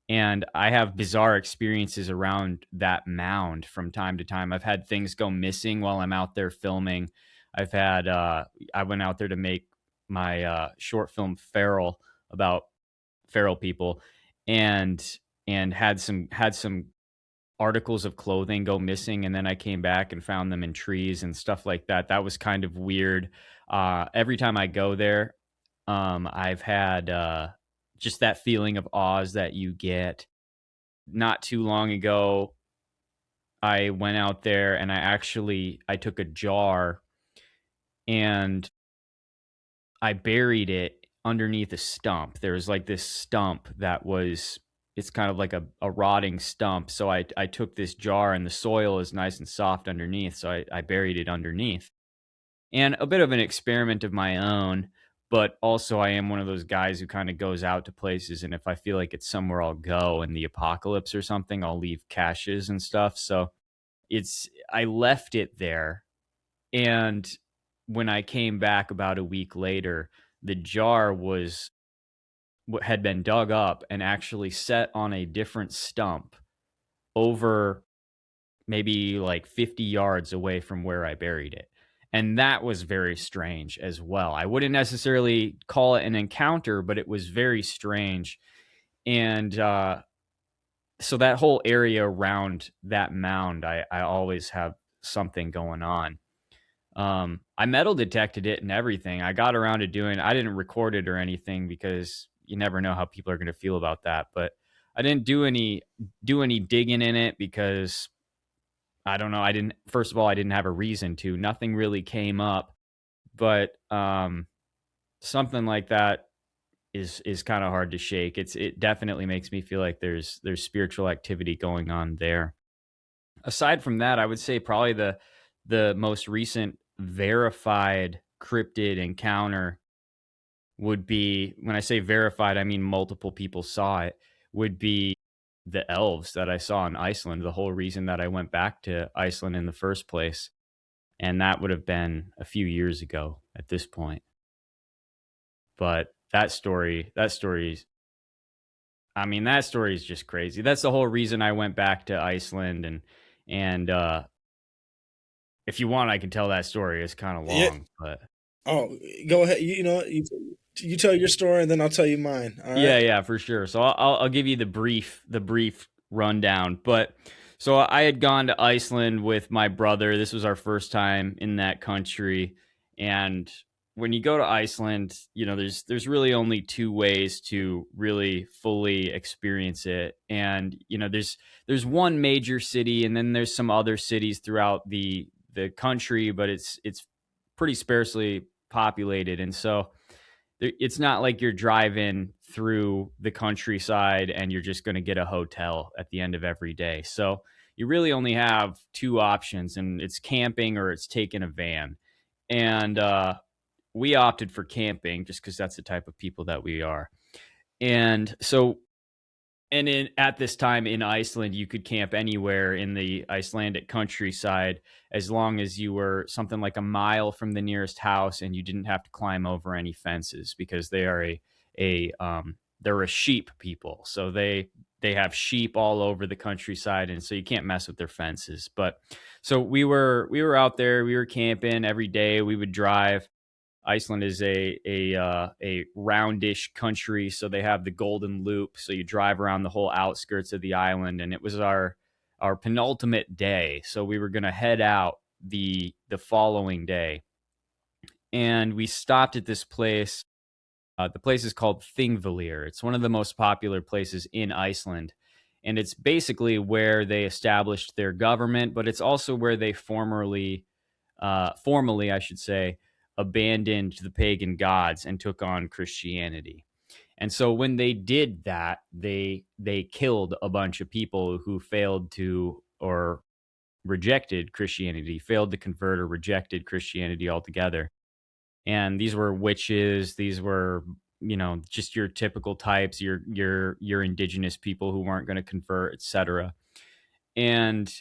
And I have bizarre experiences around that mound from time to time. I've had things go missing while I'm out there filming. I've had I went out there to make my short film Feral, about feral people, and had some articles of clothing go missing, and then I came back and found them in trees and stuff like that. That was kind of weird. Every time I go there, I've had just that feeling of Oz that you get. Not too long ago, I went out there and I took a jar and I buried it underneath a stump. There was like this stump that was, it's kind of like a rotting stump. So I took this jar, and the soil is nice and soft underneath. So I buried it underneath. And a bit of an experiment of my own, but also I am one of those guys who kind of goes out to places, and if I feel like it's somewhere I'll go in the apocalypse or something, I'll leave caches and stuff. So I left it there, and when I came back about a week later, the jar was what had been dug up and actually set on a different stump over maybe like 50 yards away from where I buried it. And that was very strange as well. I wouldn't necessarily call it an encounter, but it was very strange. And so that whole area around that mound, I always have something going on. I metal detected it and everything. I got around to doing, I didn't record it or anything because you never know how people are going to feel about that. But I didn't do any digging in it because I don't know. I didn't. First of all, I didn't have a reason to. Nothing really came up, but something like that is kind of hard to shake. It definitely makes me feel like there's spiritual activity going on there. Aside from that, I would say probably the most recent verified cryptid encounter would be, when I say verified, I mean multiple people saw it, would be the elves that I saw in Iceland. The whole reason that I went back to Iceland in the first place. And that would have been a few years ago at this point. But that story is just crazy. That's the whole reason I went back to Iceland, and if you want, I can tell that story. It's kind of Yeah. long, but Oh, go ahead. You know, you tell your story, and then I'll tell you mine. All yeah, right. yeah, for sure. So I'll give you the brief rundown. But so I had gone to Iceland with my brother. This was our first time in that country, and when you go to Iceland, there's really only two ways to really fully experience it. And there's one major city, and then there's some other cities throughout the country, but it's pretty sparsely populated, and so it's not like you're driving through the countryside and you're just going to get a hotel at the end of every day. So you really only have two options, and it's camping or it's taking a van. And we opted for camping just because that's the type of people that we are. And so, and at this time in Iceland, you could camp anywhere in the Icelandic countryside as long as you were something like a mile from the nearest house, and you didn't have to climb over any fences because they are they're a sheep people. So they have sheep all over the countryside, and so you can't mess with their fences. But so we were out there, we were camping every day. We would drive. Iceland is a roundish country, so they have the Golden Loop. So you drive around the whole outskirts of the island, and it was our penultimate day. So we were going to head out the following day, and we stopped at this place. The place is called Thingvellir. It's one of the most popular places in Iceland, and it's basically where they established their government, but it's also where they formally, I should say, abandoned the pagan gods and took on Christianity. And so when they did that, they killed a bunch of people who failed to or rejected Christianity, failed to convert or rejected Christianity altogether. And these were witches, these were just your typical types, your indigenous people who weren't going to convert, etc. And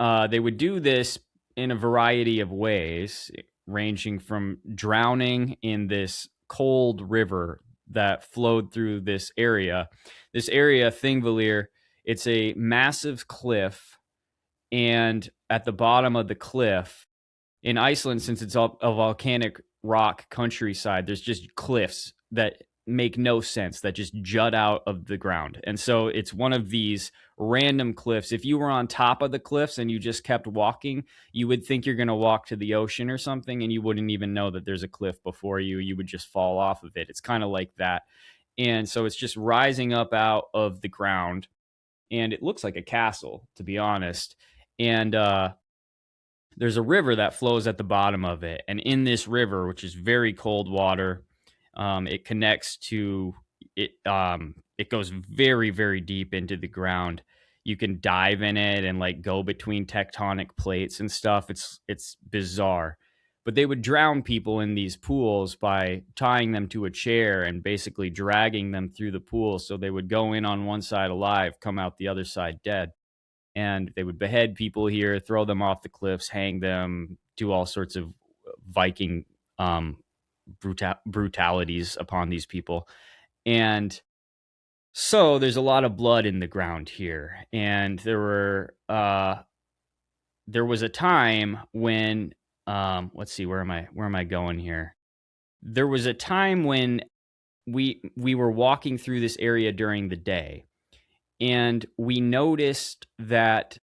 they would do this in a variety of ways, ranging from drowning in this cold river that flowed through this area. This area, Thingvellir, it's a massive cliff, and at the bottom of the cliff, in Iceland, since it's a volcanic rock countryside, there's just cliffs that make no sense that just jut out of the ground. And so it's one of these random cliffs. If you were on top of the cliffs and you just kept walking, you would think you're going to walk to the ocean or something, and you wouldn't even know that there's a cliff before you. You would just fall off of it. It's kind of like that. And so it's just rising up out of the ground, and it looks like a castle, to be honest. And there's a river that flows at the bottom of it. And in this river, which is very cold water, It connects to it. It goes very, very deep into the ground. You can dive in it and like go between tectonic plates and stuff. It's bizarre. But they would drown people in these pools by tying them to a chair and basically dragging them through the pool. So they would go in on one side alive, come out the other side dead. And they would behead people here, throw them off the cliffs, hang them, do all sorts of Viking um, brutalities upon these people. And so there's a lot of blood in the ground here. And there was a time when let's see, where am I going here? There was a time when we were walking through this area during the day, and we noticed that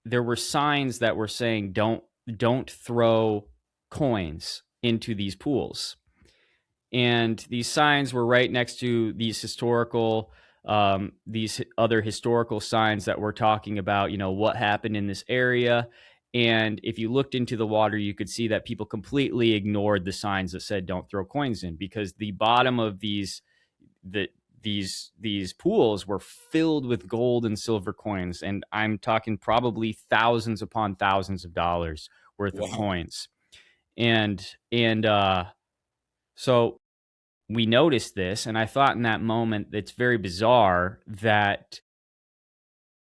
there were signs that were saying don't throw coins into these pools. And these signs were right next to these other historical signs that were talking about, what happened in this area. And if you looked into the water, you could see that people completely ignored the signs that said don't throw coins in, because the bottom of the, these pools were filled with gold and silver coins, and I'm talking probably thousands upon thousands of dollars worth of Wow. coins. And so we noticed this, and I thought in that moment it's very bizarre that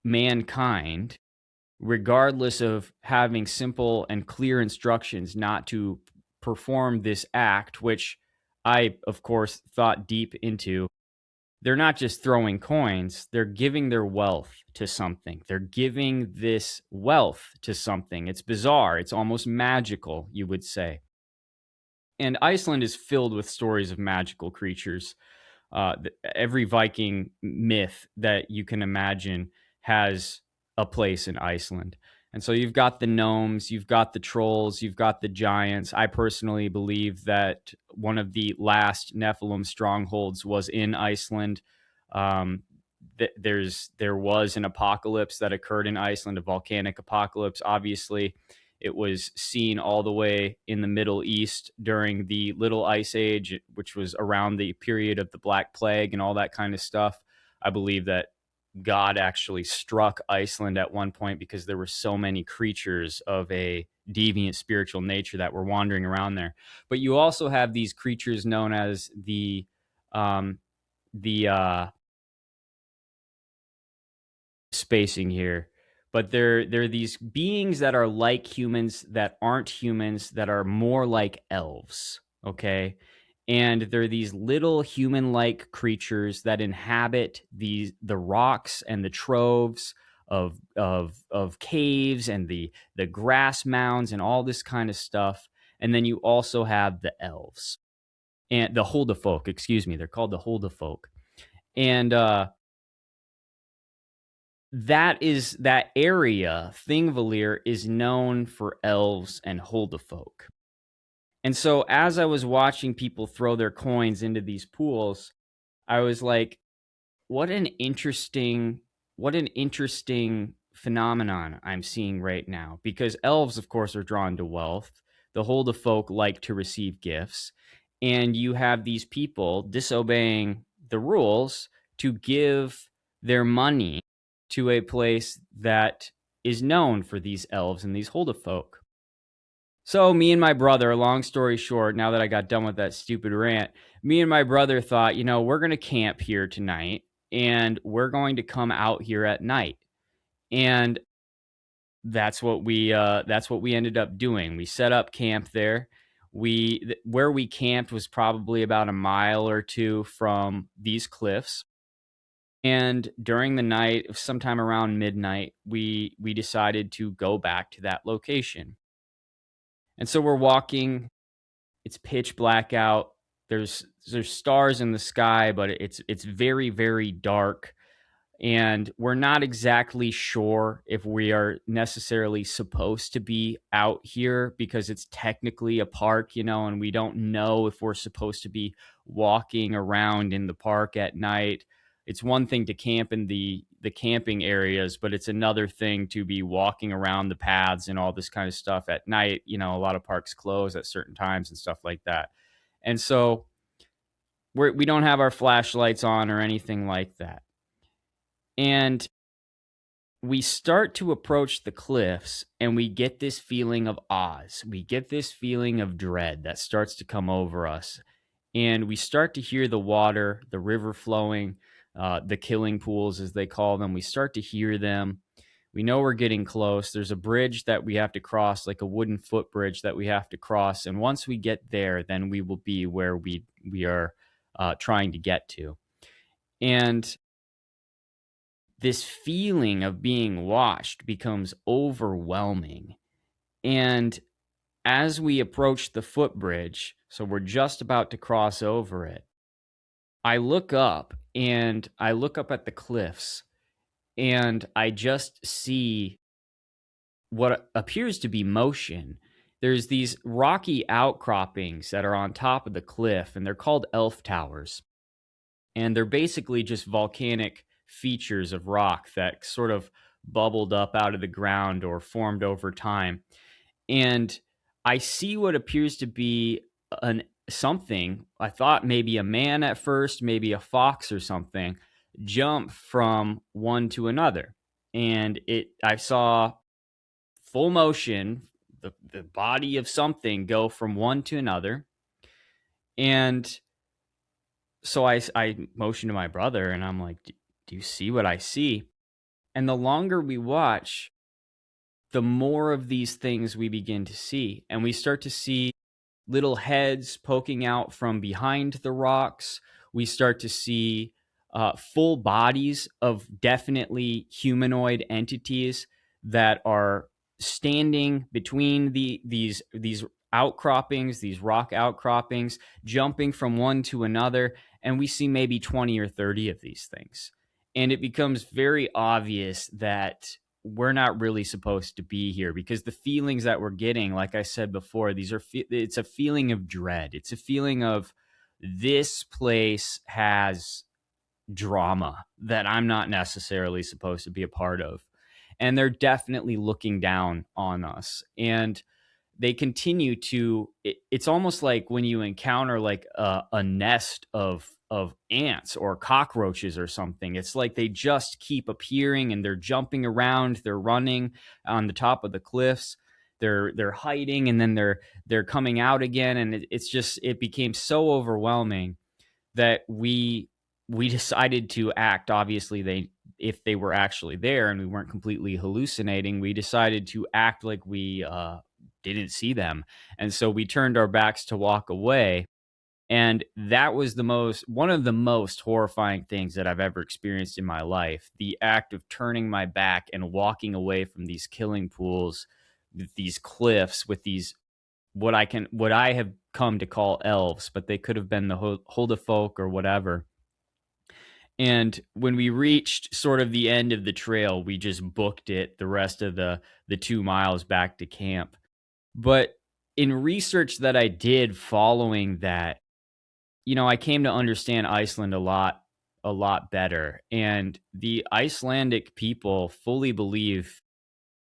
mankind, regardless of having simple and clear instructions not to perform this act, which I, of course, thought deep into, they're not just throwing coins, they're giving their wealth to something. They're giving this wealth to something. It's bizarre. It's almost magical, you would say. And Iceland is filled with stories of magical creatures. Every Viking myth that you can imagine has a place in Iceland. And so you've got the gnomes, you've got the trolls, you've got the giants. I personally believe that one of the last Nephilim strongholds was in Iceland. Um, there was an apocalypse that occurred in Iceland, a volcanic apocalypse. Obviously, it was seen all the way in the Middle East during the Little Ice Age, which was around the period of the Black Plague and all that kind of stuff. I believe that God actually struck Iceland at one point because there were so many creatures of a deviant spiritual nature that were wandering around there. But you also have these creatures known as um, the spacing here, but they're these beings that are like humans that aren't humans, that are more like elves. Okay. And they're these little human-like creatures that inhabit the rocks and the troves of caves and the grass mounds and all this kind of stuff. And then you also have the elves and the Holdafolk. Excuse me, they're called the Holdafolk. And that area, Thingvellir, is known for elves and Holdafolk. And so as I was watching people throw their coins into these pools, I was like, what an interesting phenomenon I'm seeing right now. Because elves, of course, are drawn to wealth. The Holdafolk like to receive gifts. And you have these people disobeying the rules to give their money to a place that is known for these elves and these Holdafolk. So me and my brother, long story short, now that I got done with that stupid rant, me and my brother thought, we're going to camp here tonight and we're going to come out here at night. And that's what we ended up doing. We set up camp there. Where we camped was probably about a mile or two from these cliffs. And during the night, sometime around midnight, we decided to go back to that location. And so we're walking. It's pitch black out. There's stars in the sky, but it's very, very dark. And we're not exactly sure if we are necessarily supposed to be out here because it's technically a park, and we don't know if we're supposed to be walking around in the park at night. It's one thing to camp in the camping areas, but it's another thing to be walking around the paths and all this kind of stuff at night. A lot of parks close at certain times and stuff like that. And so we don't have our flashlights on or anything like that. And we start to approach the cliffs and we get this feeling of Oz. We get this feeling of dread that starts to come over us. And we start to hear the water, the river flowing, the killing pools, as they call them. We start to hear them. We know we're getting close. There's a bridge that we have to cross, like a wooden footbridge that we have to cross. And once we get there, then we will be where we are trying to get to. And this feeling of being watched becomes overwhelming. And as we approach the footbridge, so we're just about to cross over it, I look up and I look up at the cliffs and I just see what appears to be motion. There's these rocky outcroppings that are on top of the cliff, and they're called elf towers. And they're basically just volcanic features of rock that sort of bubbled up out of the ground or formed over time. And I see what appears to be an something. I thought maybe a man at first, maybe a fox or something, jump from one to another. And I saw full motion, the body of something go from one to another. And so I motioned to my brother and I'm like, do you see what I see? And the longer we watch, the more of these things we begin to see. And we start to see little heads poking out from behind the rocks. We start to see full bodies of definitely humanoid entities that are standing between these outcroppings, these rock outcroppings, jumping from one to another. And we see maybe 20 or 30 of these things. And it becomes very obvious that we're not really supposed to be here, because the feelings that we're getting, like I said before, it's a feeling of dread. It's a feeling of, this place has drama that I'm not necessarily supposed to be a part of. And they're definitely looking down on us. And they continue to, it's almost like when you encounter like a nest of ants or cockroaches or something. It's like they just keep appearing and they're jumping around, they're running on the top of the cliffs, they're hiding, and then they're coming out again. And it became so overwhelming that we decided to act. Obviously, if they were actually there and we weren't completely hallucinating, we decided to act like we didn't see them. And so we turned our backs to walk away. And that was one of the most horrifying things that I've ever experienced in my life. The act of turning my back and walking away from these killing pools, these cliffs, with these what I have come to call elves, but they could have been the Hulda folk or whatever. And when we reached sort of the end of the trail, we just booked it the rest of the 2 miles back to camp. But in research that I did following that, I came to understand Iceland a lot better. And the Icelandic people fully believe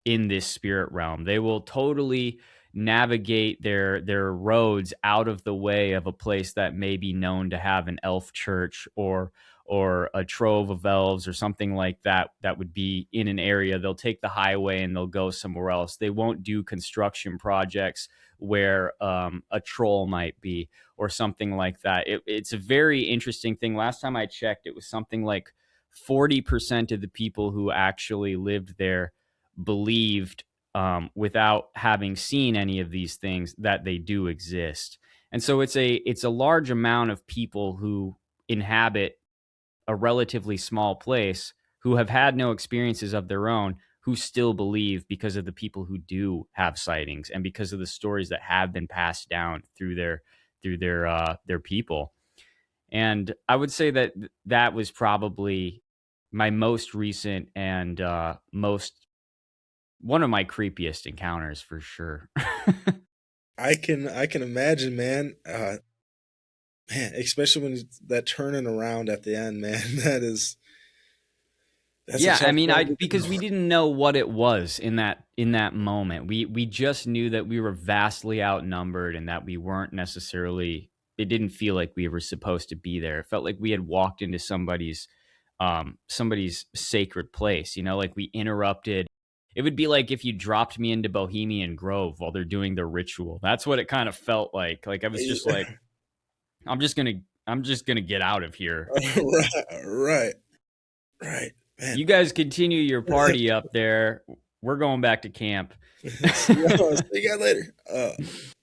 in this spirit realm. They will totally navigate their roads out of the way of a place that may be known to have an elf church or a trove of elves or something like that would be in an area. They'll take the highway and they'll go somewhere else. They won't do construction projects where a troll might be or something like that. It's a very interesting thing. Last time I checked, it was something like 40% of the people who actually lived there believed, without having seen any of these things, that they do exist. And so it's a large amount of people who inhabit a relatively small place, who have had no experiences of their own, who still believe, because of the people who do have sightings and because of the stories that have been passed down through their people. And I would say that that was probably my most recent and most one of my creepiest encounters, for sure. I can imagine, man. Man, especially when that turning around at the end, man. That's a Yeah, I tough mean, road I to because we go. didn't know what it was in that moment. We just knew that we were vastly outnumbered and that we weren't necessarily it didn't feel like we were supposed to be there. It felt like we had walked into somebody's sacred place, like we interrupted. It would be like if you dropped me into Bohemian Grove while they're doing their ritual. That's what it kind of felt like. Like I was just like, I'm just gonna get out of here. Right, right, right, man. You guys continue your party up there. We're going back to camp. See you guys later.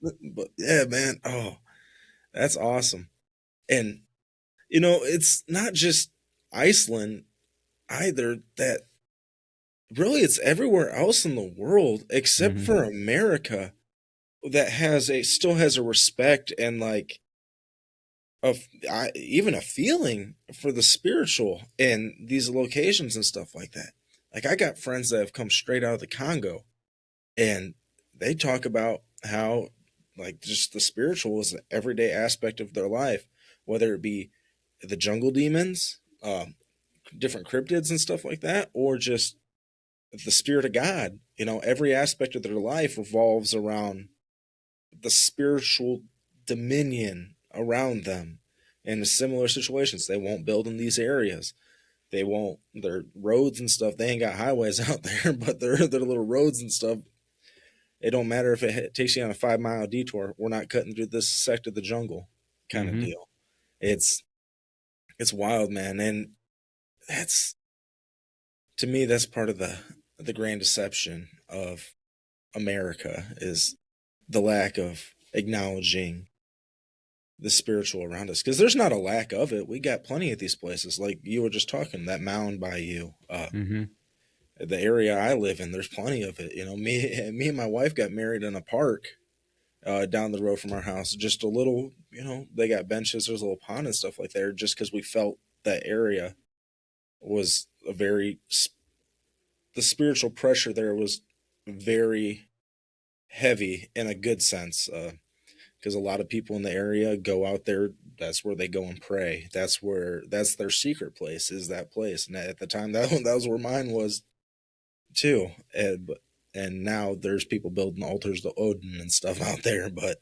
But yeah, man. Oh, that's awesome. And it's not just Iceland either. That really, it's everywhere else in the world except Hmm. for America that still has a respect and like even a feeling for the spiritual in these locations and stuff like that. Like I got friends that have come straight out of the Congo, and they talk about how like just the spiritual is an everyday aspect of their life, whether it be the jungle demons, different cryptids and stuff like that, or just the spirit of God. Every aspect of their life revolves around the spiritual dominion around them. In similar situations, they won't build in these areas. They won't. Their roads and stuff. They ain't got highways out there, but their little roads and stuff. It don't matter if it takes you on a 5 mile detour. We're not cutting through this sect of the jungle, kind of Hmm. deal. It's it's wild, man, and that's to me that's part of the grand deception of America is the lack of acknowledging the spiritual around us, because there's not a lack of it. We got plenty of these places, like you were just talking, that mound by you, Hmm. the area I live in. There's plenty of it. Me and my wife got married in a park down the road from our house. Just a little, they got benches. There's a little pond and stuff like there, just because we felt that area was the spiritual pressure there was very heavy in a good sense. Because a lot of people in the area go out there. That's where they go and pray. That's their secret place, is that place. And at the time, that was where mine was too. And now there's people building altars to Odin and stuff out there. But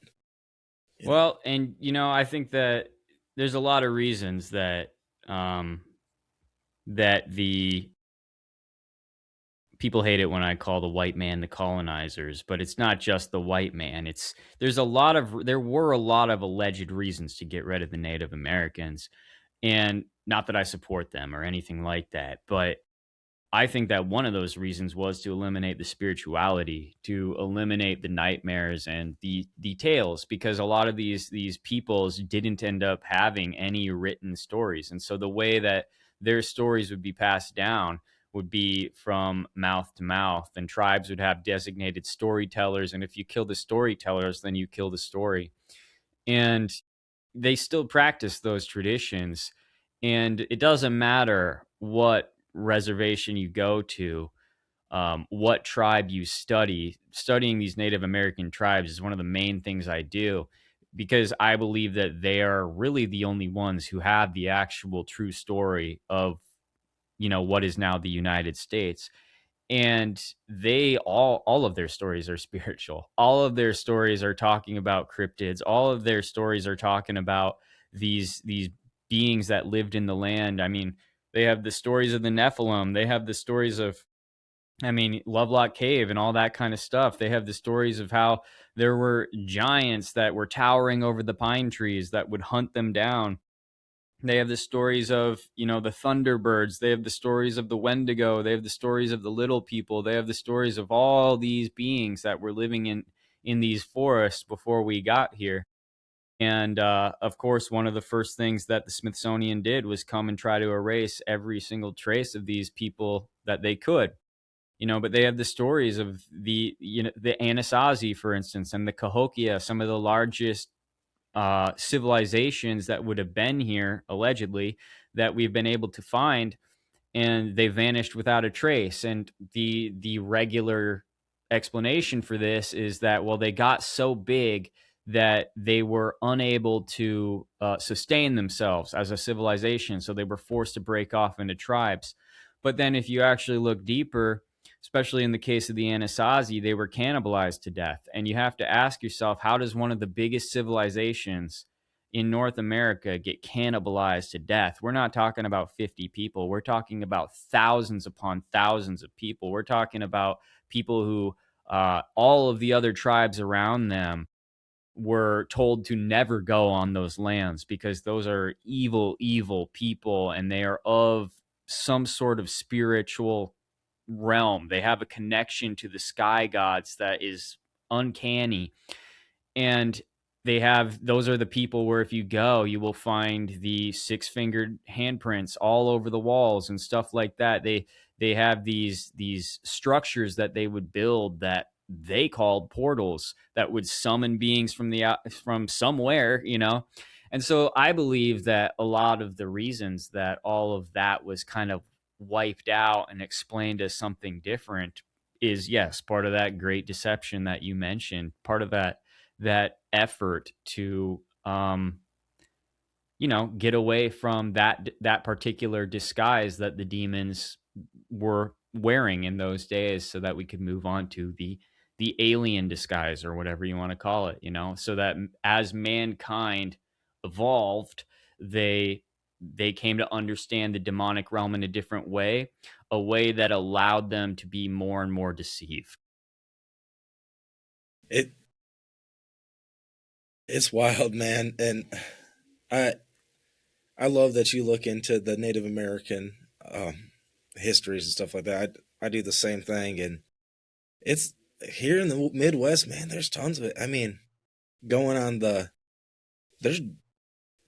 you know, Well, and I think that there's a lot of reasons um, that the people hate it when I call the white man the colonizers, but it's not just the white man. There were a lot of alleged reasons to get rid of the Native Americans, and not that I support them or anything like that, but I think that one of those reasons was to eliminate the spirituality, to eliminate the nightmares and the tales, because a lot of these peoples didn't end up having any written stories, and so the way that their stories would be passed down would be from mouth to mouth, and tribes would have designated storytellers, and if you kill the storytellers, then you kill the story, and they still practice those traditions. And it doesn't matter what reservation you go to, what tribe you study. Studying these Native American tribes is one of the main things I do, because I believe that they are really the only ones who have the actual true story of what is now the United States. And they all of their stories are spiritual. All of their stories are talking about cryptids. All of their stories are talking about these beings that lived in the land. I mean, they have the stories of the Nephilim. They have the stories of, I mean, Lovelock Cave and all that kind of stuff. They have the stories of how there were giants that were towering over the pine trees that would hunt them down. They have the stories of, the Thunderbirds. They have the stories of the Wendigo. They have the stories of the Little People. They have the stories of all these beings that were living in these forests before we got here. And of course, one of the first things that the Smithsonian did was come and try to erase every single trace of these people that they could. But they have the stories of the Anasazi, for instance, and the Cahokia, some of the largest civilizations that would have been here allegedly, that we've been able to find, and they vanished without a trace. And the regular explanation for this is that, well, they got so big that they were unable to sustain themselves as a civilization, so they were forced to break off into tribes. But then if you actually look deeper, especially in the case of the Anasazi, they were cannibalized to death. And you have to ask yourself, how does one of the biggest civilizations in North America get cannibalized to death. We're not talking about 50 people. We're talking about thousands upon thousands of people. We're talking about people who all of the other tribes around them were told to never go on those lands because those are evil, evil people and they are of some sort of spiritual realm. They have a connection to the sky gods that is uncanny. And they have those are the people where if you go, you will find the six-fingered handprints all over the walls and stuff like that. They have these structures that they would build that they called portals that would summon beings from from somewhere, you know. And so I believe that a lot of the reasons that all of that was kind of wiped out and explained as something different is, yes, part of that great deception that you mentioned, part of that effort to get away from that particular disguise that the demons were wearing in those days so that we could move on to the alien disguise or whatever you want to call it, so that as mankind evolved, they came to understand the demonic realm in a different way, a way that allowed them to be more and more deceived. It it's wild, man, and I I love that you look into the Native American histories and stuff like that. I do the same thing, and it's here in the Midwest, man. There's tons of it. I mean, going on there's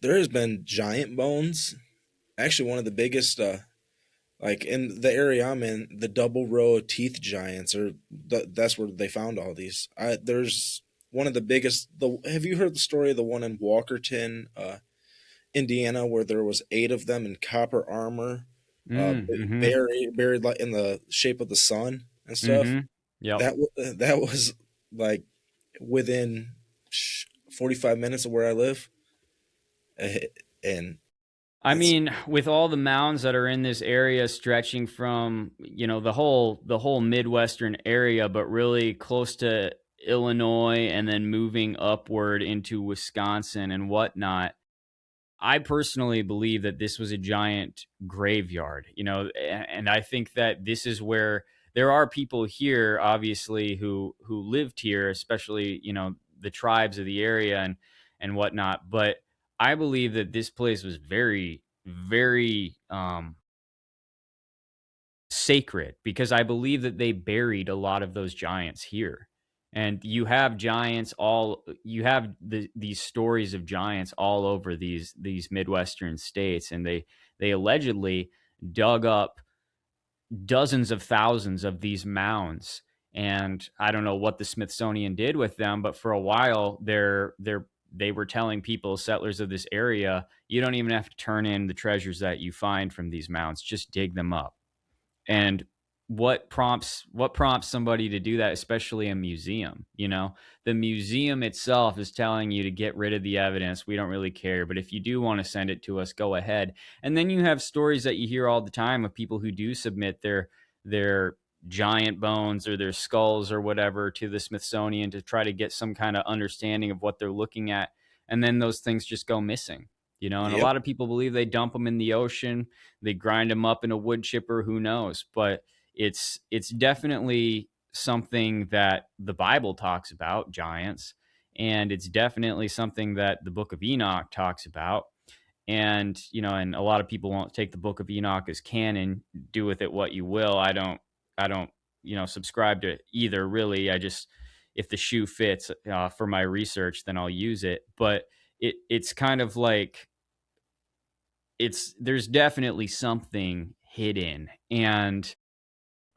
there has been giant bones. Actually, one of the biggest, like in the area I'm in, the double row of teeth giants, or that's where they found all these. There's one of the biggest. Have you heard the story of the one in Walkerton, Indiana, where there was eight of them in copper armor, Mm-hmm. buried like in the shape of the sun and stuff. Mm-hmm. Yep. That was like within 45 minutes of where I live, eh, and I it's mean, with all the mounds that are in this area stretching from, the whole Midwestern area, but really close to Illinois and then moving upward into Wisconsin and whatnot, I personally believe that this was a giant graveyard, and I think that this is where there are people here, obviously, who lived here, especially the tribes of the area and whatnot. But I believe that this place was very, very sacred because I believe that they buried a lot of those giants here. And you have these stories of giants all over these Midwestern states, and they allegedly dug up dozens of thousands of these mounds. And I don't know what the Smithsonian did with them, but for a while they were telling people, settlers of this area, you don't even have to turn in the treasures that you find from these mounds, just dig them up. And what prompts somebody to do that, especially a museum? The museum itself is telling you to get rid of the evidence. We don't really care, but if you do want to send it to us, go ahead. And then you have stories that you hear all the time of people who do submit their giant bones or their skulls or whatever to the Smithsonian to try to get some kind of understanding of what they're looking at, and then those things just go missing. And a yep, lot of people believe they dump them in the ocean, they grind them up in a wood chipper, who knows? But it's definitely something that the Bible talks about, giants, and it's definitely something that the book of Enoch talks about. And and a lot of people won't take the book of Enoch as canon. Do with it what you will. I don't subscribe to either, really. I just, if the shoe fits for my research, then I'll use it. But it's kind of like, there's definitely something hidden. And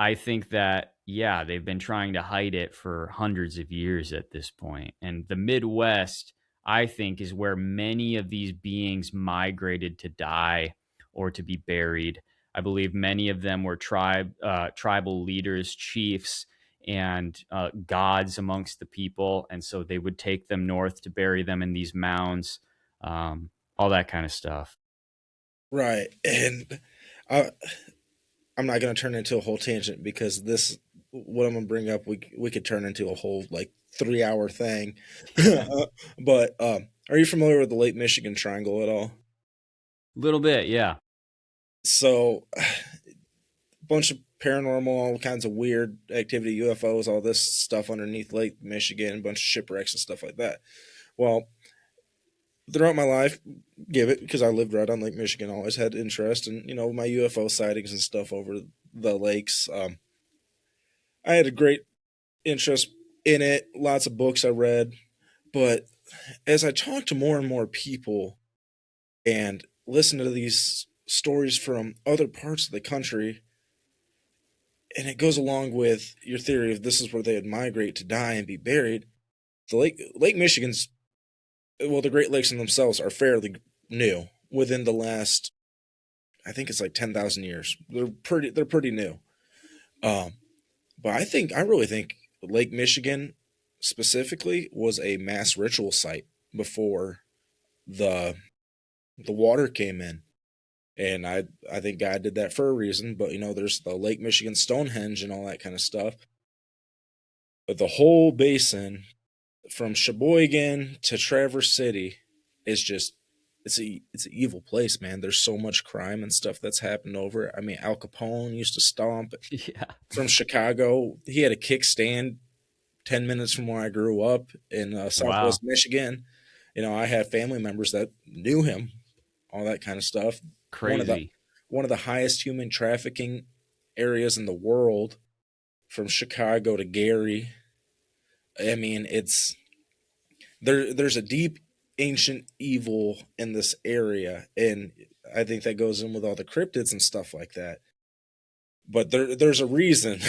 I think that, yeah, they've been trying to hide it for hundreds of years at this point. And the Midwest, I think, is where many of these beings migrated to die or to be buried. I believe many of them were tribal leaders, chiefs, and gods amongst the people. And so they would take them north to bury them in these mounds, all that kind of stuff. right. And I, I'm not going to turn into a whole tangent because what I'm going to bring up, we could turn into a whole like 3 hour thing. But Are you familiar with the Lake Michigan Triangle at all? A little bit, yeah. So, a bunch of paranormal, all kinds of weird activity, UFOs, all this stuff underneath Lake Michigan, a bunch of shipwrecks and stuff like that. Well, throughout my life, give it because I lived right on Lake Michigan, always had interest in my UFO sightings and stuff over the lakes. I had a great interest in it, lots of books I read, but as I talked to more and more people and listened to these stories from other parts of the country, and it goes along with your theory of this is where they would migrate to die and be buried. The Lake Michigan's, well, the Great Lakes in themselves are fairly new within the last, I think it's like 10,000 years. They're pretty new. Um, but I really think Lake Michigan specifically was a mass ritual site before the the water came in. And I think God did that for a reason, but there's the Lake Michigan Stonehenge and all that kind of stuff. But the whole basin from Sheboygan to Traverse City is just it's an evil place, man. There's so much crime and stuff that's happened over it. I mean, Al Capone used to stomp Yeah. from Chicago. He had a kickstand 10 minutes from where I grew up in Wow. Southwest Michigan. I had family members that knew him, all that kind of stuff. One of the Crazy. one of the highest human trafficking areas in the world, from Chicago to Gary. I mean, it's there's a deep ancient evil in this area, and I think that goes in with all the cryptids and stuff like that. But there's a reason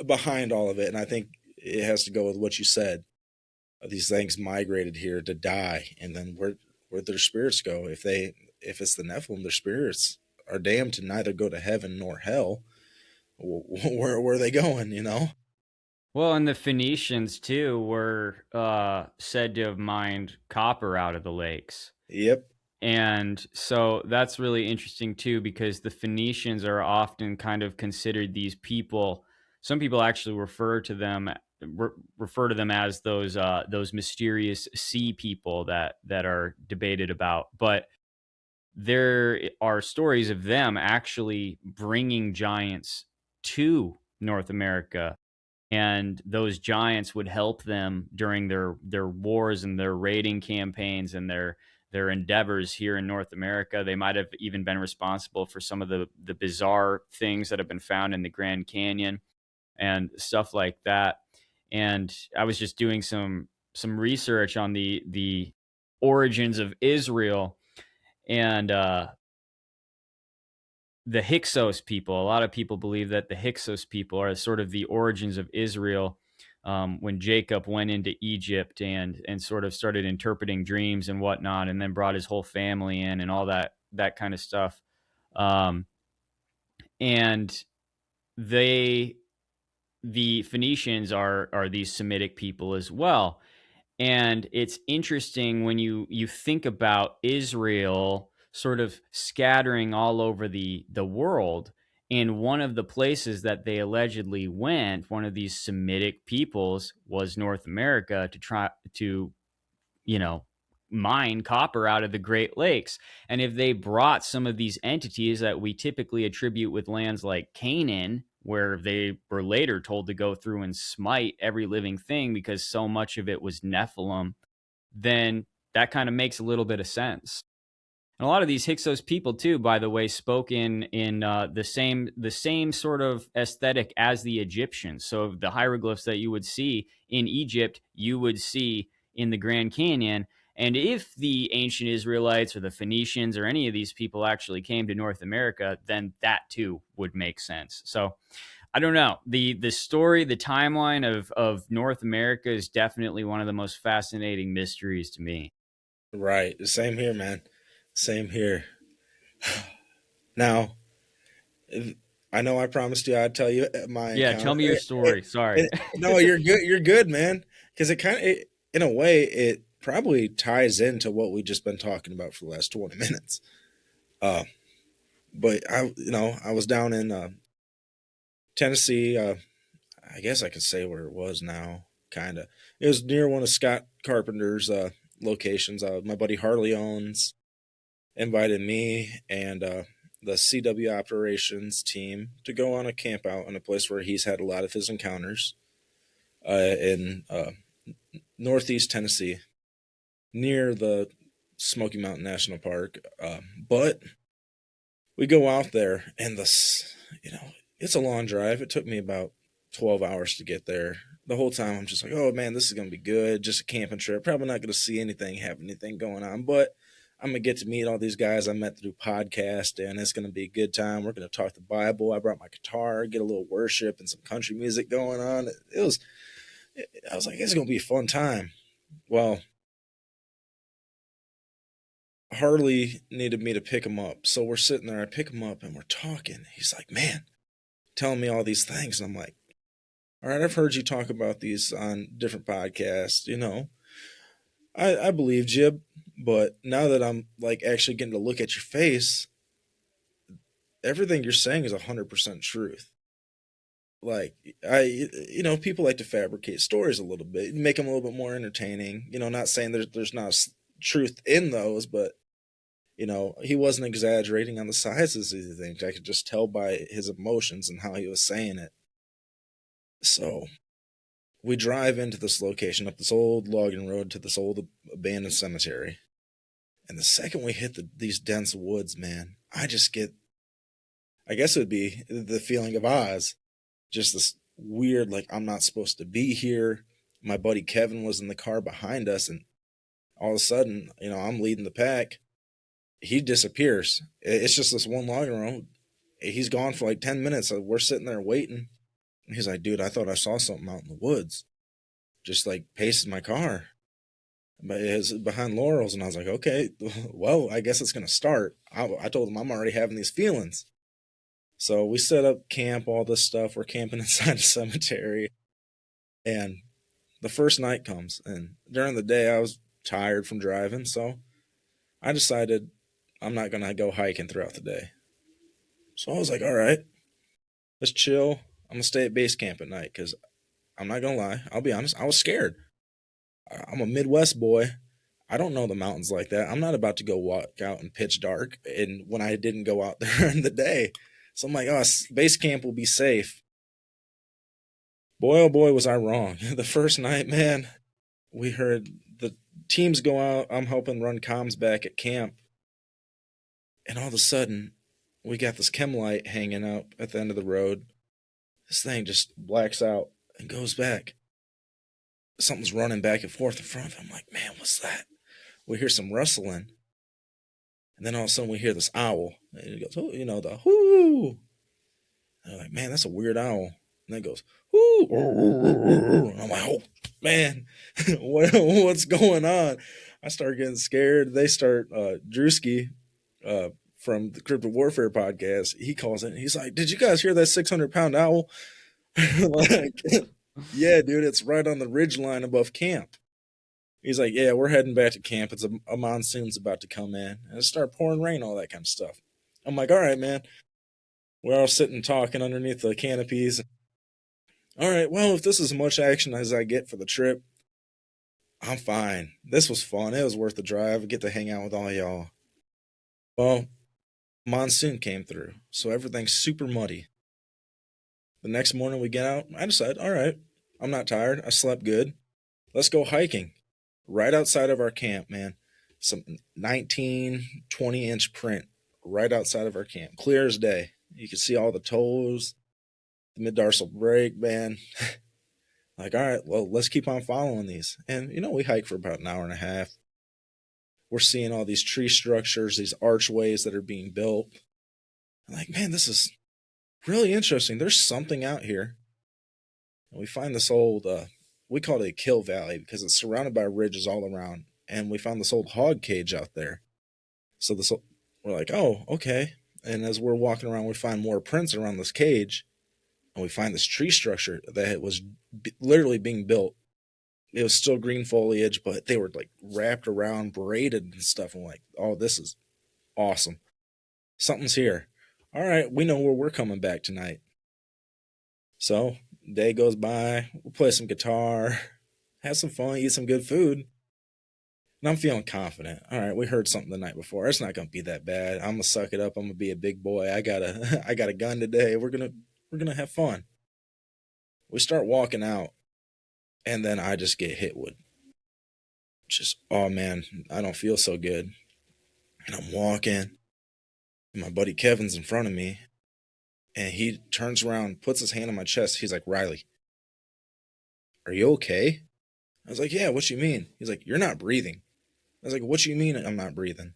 behind all of it, and I think it has to go with what you said. These things migrated here to die, and then where their spirits go, if it's the Nephilim, their spirits are damned to neither go to heaven nor hell. Where are they going, Well, and the Phoenicians too were said to have mined copper out of the lakes. Yep. And so that's really interesting too, because the Phoenicians are often kind of considered these people. Some people actually refer to them as those mysterious sea people that are debated about. But there are stories of them actually bringing giants to North America, and those giants would help them during their wars and their raiding campaigns and their endeavors here in North America. They might have even been responsible for some of the bizarre things that have been found in the Grand Canyon and stuff like that. And I was just doing some research on the origins of Israel, and the Hyksos people. A lot of people believe that the Hyksos people are sort of the origins of Israel, when Jacob went into Egypt and sort of started interpreting dreams and whatnot, and then brought his whole family in and all that kind of stuff. Um, and they the Phoenicians are these Semitic people as well. And it's interesting when you think about Israel sort of scattering all over the world. And one of the places that they allegedly went, one of these Semitic peoples, was North America to try to, you know, mine copper out of the Great Lakes. And if they brought some of these entities that we typically attribute with lands like Canaan, where they were later told to go through and smite every living thing because so much of it was Nephilim, then that kind of makes a little bit of sense. And a lot of these Hyksos people, too, by the way, spoke in the same sort of aesthetic as the Egyptians. So the hieroglyphs that you would see in Egypt, you would see in the Grand Canyon. And if the ancient Israelites or the Phoenicians or any of these people actually came to North America, then that too would make sense. So I don't know. The story, the timeline of North America is definitely one of the most fascinating mysteries to me. Right. Same here, man. Same here. Now, I know I promised you I'd tell you my Yeah, encounter. tell me your story. Sorry. No, you're good. You're good, man. Because in a way, it probably ties into what we just been talking about for the last 20 minutes. Uh, but I was down in Tennessee. I guess I could say where it was now. Kind of. It was near one of Scott Carpenter's locations. My buddy Harley owns invited me and the CW operations team to go on a camp out in a place where he's had a lot of his encounters in northeast Tennessee, near the Smoky Mountain National Park. But we go out there, and you know, it's a long drive. It took me about 12 hours to get there. The whole time, I'm just like, oh man, this is gonna be good. Just a camping trip. Probably not gonna see anything, have anything going on, but I'm gonna get to meet all these guys I met through podcast, and it's gonna be a good time. We're gonna talk the Bible. I brought my guitar, get a little worship and some country music going on. It was, I was like, it's gonna be a fun time. Well, Harley needed me to pick him up. So we're sitting there, I pick him up and we're talking. He's like, man, telling me all these things. And I'm like, all right, I've heard you talk about these on different podcasts. I believed you, but now that I'm like actually getting to look at your face, everything you're saying is 100% truth. Like, people like to fabricate stories a little bit, make them a little bit more entertaining. Not saying there's not truth in those, but he wasn't exaggerating on the sizes of these things. I could just tell by his emotions and how he was saying it. So we drive into this location up this old logging road to this old abandoned cemetery. And the second we hit these dense woods, man, I just get, I guess it would be the feeling of Oz. Just this weird, like, I'm not supposed to be here. My buddy Kevin was in the car behind us, and all of a sudden, I'm leading the pack. He disappears. It's just this one logging road. He's gone for like 10 minutes. We're sitting there waiting. And he's like, dude, I thought I saw something out in the woods. Just like paces my car. But it's behind Laurel's. And I was like, okay, well, I guess it's going to start. I told him I'm already having these feelings. So we set up camp, all this stuff. We're camping inside a cemetery. And the first night comes. And during the day, I was tired from driving. So I decided I'm not going to go hiking throughout the day. So I was like, all right, let's chill. I'm going to stay at base camp at night because I'm not going to lie. I'll be honest. I was scared. I'm a Midwest boy. I don't know the mountains like that. I'm not about to go walk out in pitch dark and when I didn't go out there in the day. So I'm like, oh, base camp will be safe. Boy, oh boy, was I wrong. The first night, man, we heard the teams go out. I'm helping run comms back at camp. And all of a sudden, we got this chem light hanging up at the end of the road. This thing just blacks out and goes back. Something's running back and forth in front. I'm like, man, what's that? We hear some rustling. And then all of a sudden we hear this owl. And it goes, oh, the whoo. And I'm like, man, that's a weird owl. And then it goes, whoo. And I'm like, oh, man, what's going on? I start getting scared. They start, Drewski, from the Crypto Warfare podcast, he calls it. He's like, did you guys hear that 600-pound owl? Like, yeah, dude, it's right on the ridge line above camp. He's like, yeah, we're heading back to camp. It's a monsoon's about to come in. And it start pouring rain, all that kind of stuff. I'm like, all right, man. We're all sitting talking underneath the canopies. All right, well, if this is as much action as I get for the trip, I'm fine. This was fun. It was worth the drive. I get to hang out with all y'all. Well, monsoon came through, so everything's super muddy. The next morning we get out, I decide, all right, I'm not tired. I slept good. Let's go hiking. Right outside of our camp, man. Some 19, 20-inch print right outside of our camp. Clear as day. You can see all the toes, the mid-dorsal brake, man. Like, all right, well, let's keep on following these. And, we hike for about an hour and a half. We're seeing all these tree structures, these archways that are being built. I'm like, man, this is really interesting. There's something out here. And we find this old, we call it a kill valley because it's surrounded by ridges all around. And we found this old hog cage out there. So we're like, oh, okay. And as we're walking around, we find more prints around this cage. And we find this tree structure that was literally being built. It was still green foliage, but they were like wrapped around, braided and stuff. And like, oh, this is awesome. Something's here. All right, we know where we're coming back tonight. So, day goes by, we'll play some guitar, have some fun, eat some good food. And I'm feeling confident. All right, we heard something the night before. It's not gonna be that bad. I'm gonna suck it up. I'm gonna be a big boy. I got a I got a gun today. We're gonna have fun. We start walking out, and then I just get hit with just, oh man, I don't feel so good. And I'm walking, and my buddy Kevin's in front of me, and he turns around, puts his hand on my chest. He's like, Riley, are you okay? I was like, yeah, what you mean? He's like, you're not breathing. I was like, what you mean I'm not breathing?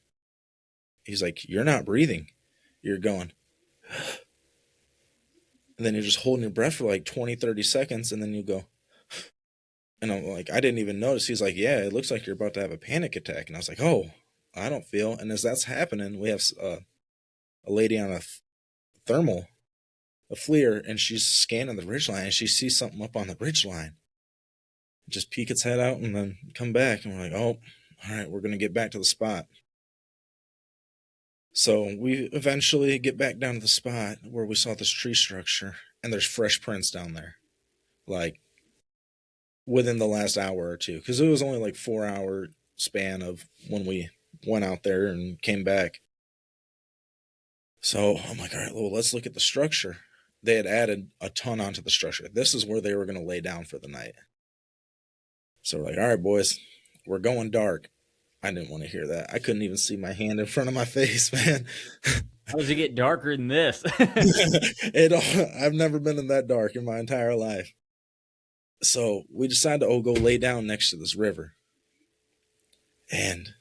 He's like, you're not breathing. You're going. And then you're just holding your breath for like 20, 30 seconds, and then you go. And I'm like, I didn't even notice. He's like, yeah, it looks like you're about to have a panic attack. And I was like, oh, I don't feel. And as that's happening, we have a lady on a thermal, a FLIR, and she's scanning the ridgeline, and she sees something up on the ridgeline. Just peek its head out and then come back. And we're like, oh, all right, we're going to get back to the spot. So we eventually get back down to the spot where we saw this tree structure, and there's fresh prints down there, like within the last hour or two, because it was only like 4 hour span of when we went out there and came back. So I'm like, all right, well, let's look at the structure. They had added a ton onto the structure. This is where they were going to lay down for the night. So we're like, all right, boys, we're going dark. I didn't want to hear that. I couldn't even see my hand in front of my face, man. How does it get darker than this? I've never been in that dark in my entire life. So we decided to go lay down next to this river. And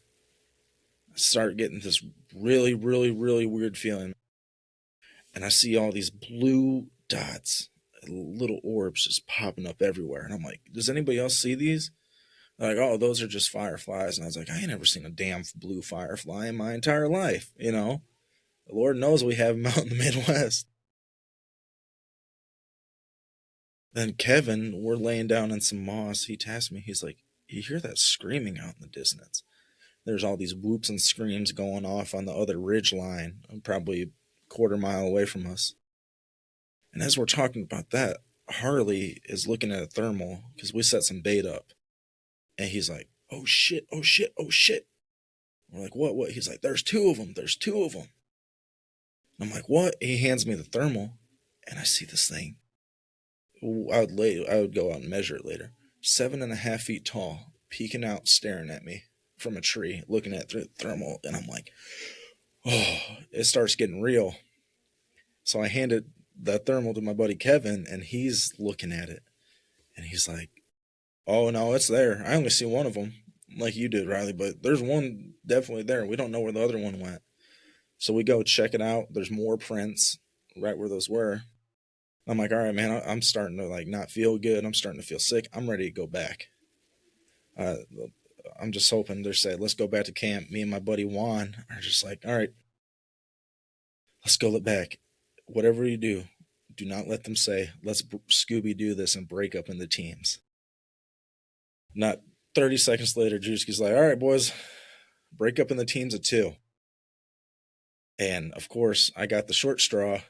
I start getting this really, really, really weird feeling. And I see all these blue dots, little orbs just popping up everywhere. And I'm like, does anybody else see these? They're like, oh, those are just fireflies. And I was like, I ain't never seen a damn blue firefly in my entire life. You know, the Lord knows we have them out in the Midwest. Then Kevin, we're laying down in some moss. He tasked me. He's like, you hear that screaming out in the distance? There's all these whoops and screams going off on the other ridge line, probably a quarter mile away from us. And as we're talking about that, Harley is looking at a thermal because we set some bait up. And he's like, oh shit, oh shit, oh shit. We're like, what? He's like, there's two of them. There's two of them. And I'm like, what? He hands me the thermal, and I see this thing. I would go out and measure it later. 7.5 feet tall, peeking out, staring at me from a tree, looking at the thermal, and I'm like, oh, it starts getting real. So I handed the thermal to my buddy Kevin, and he's looking at it, and he's like, oh no, it's there. I only see one of them, like you did, Riley, but there's one definitely there. We don't know where the other one went. So we go check it out. There's more prints right where those were. I'm like, all right, man, I'm starting to like not feel good. I'm starting to feel sick. I'm ready to go back. Uh, I'm just hoping they're saying, let's go back to camp. Me and my buddy Juan are just like, all right, let's go back. Whatever you do not let them say, let's Scooby do this and break up into teams. Not 30 seconds later, Drewski's like, all right, boys, break up in the teams of two. And of course, I got the short straw,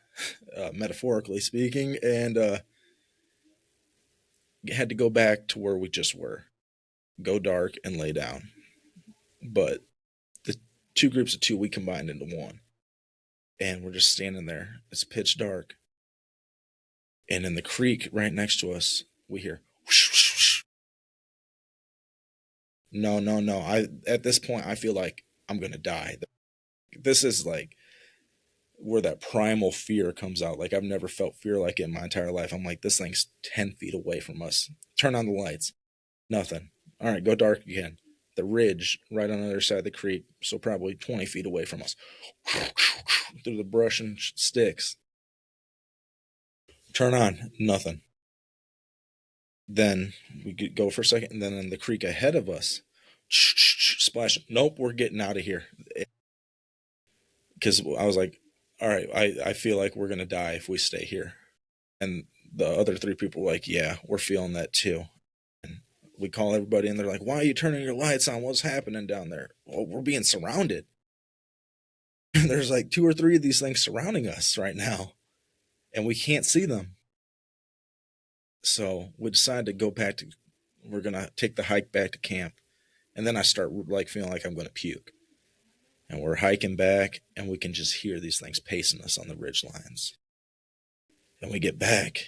metaphorically speaking, and had to go back to where we just were, go dark and lay down. But the two groups of two we combined into one, and we're just standing there. It's pitch dark, and in the creek right next to us, we hear whoosh, whoosh, whoosh. No, no, no. I At this point I feel like I'm gonna die. This is like where that primal fear comes out. Like I've never felt fear like it in my entire life. I'm like, this thing's 10 feet away from us. Turn on the lights. Nothing. All right, go dark again. The ridge right on the other side of the creek, so probably 20 feet away from us. Through the brush and sticks. Turn on. Nothing. Then we go for a second, and then in the creek ahead of us, splash. Nope, we're getting out of here. Because I was like, all right, I feel like we're going to die if we stay here. And the other three people were like, yeah, we're feeling that too. And we call everybody, and they're like, why are you turning your lights on? What's happening down there? Well, we're being surrounded. There's like 2 or 3 of these things surrounding us right now, and we can't see them. So we decided to go back to, we're going to take the hike back to camp. And then I start like feeling like I'm going to puke. And we're hiking back, and we can just hear these things pacing us on the ridge lines. And we get back,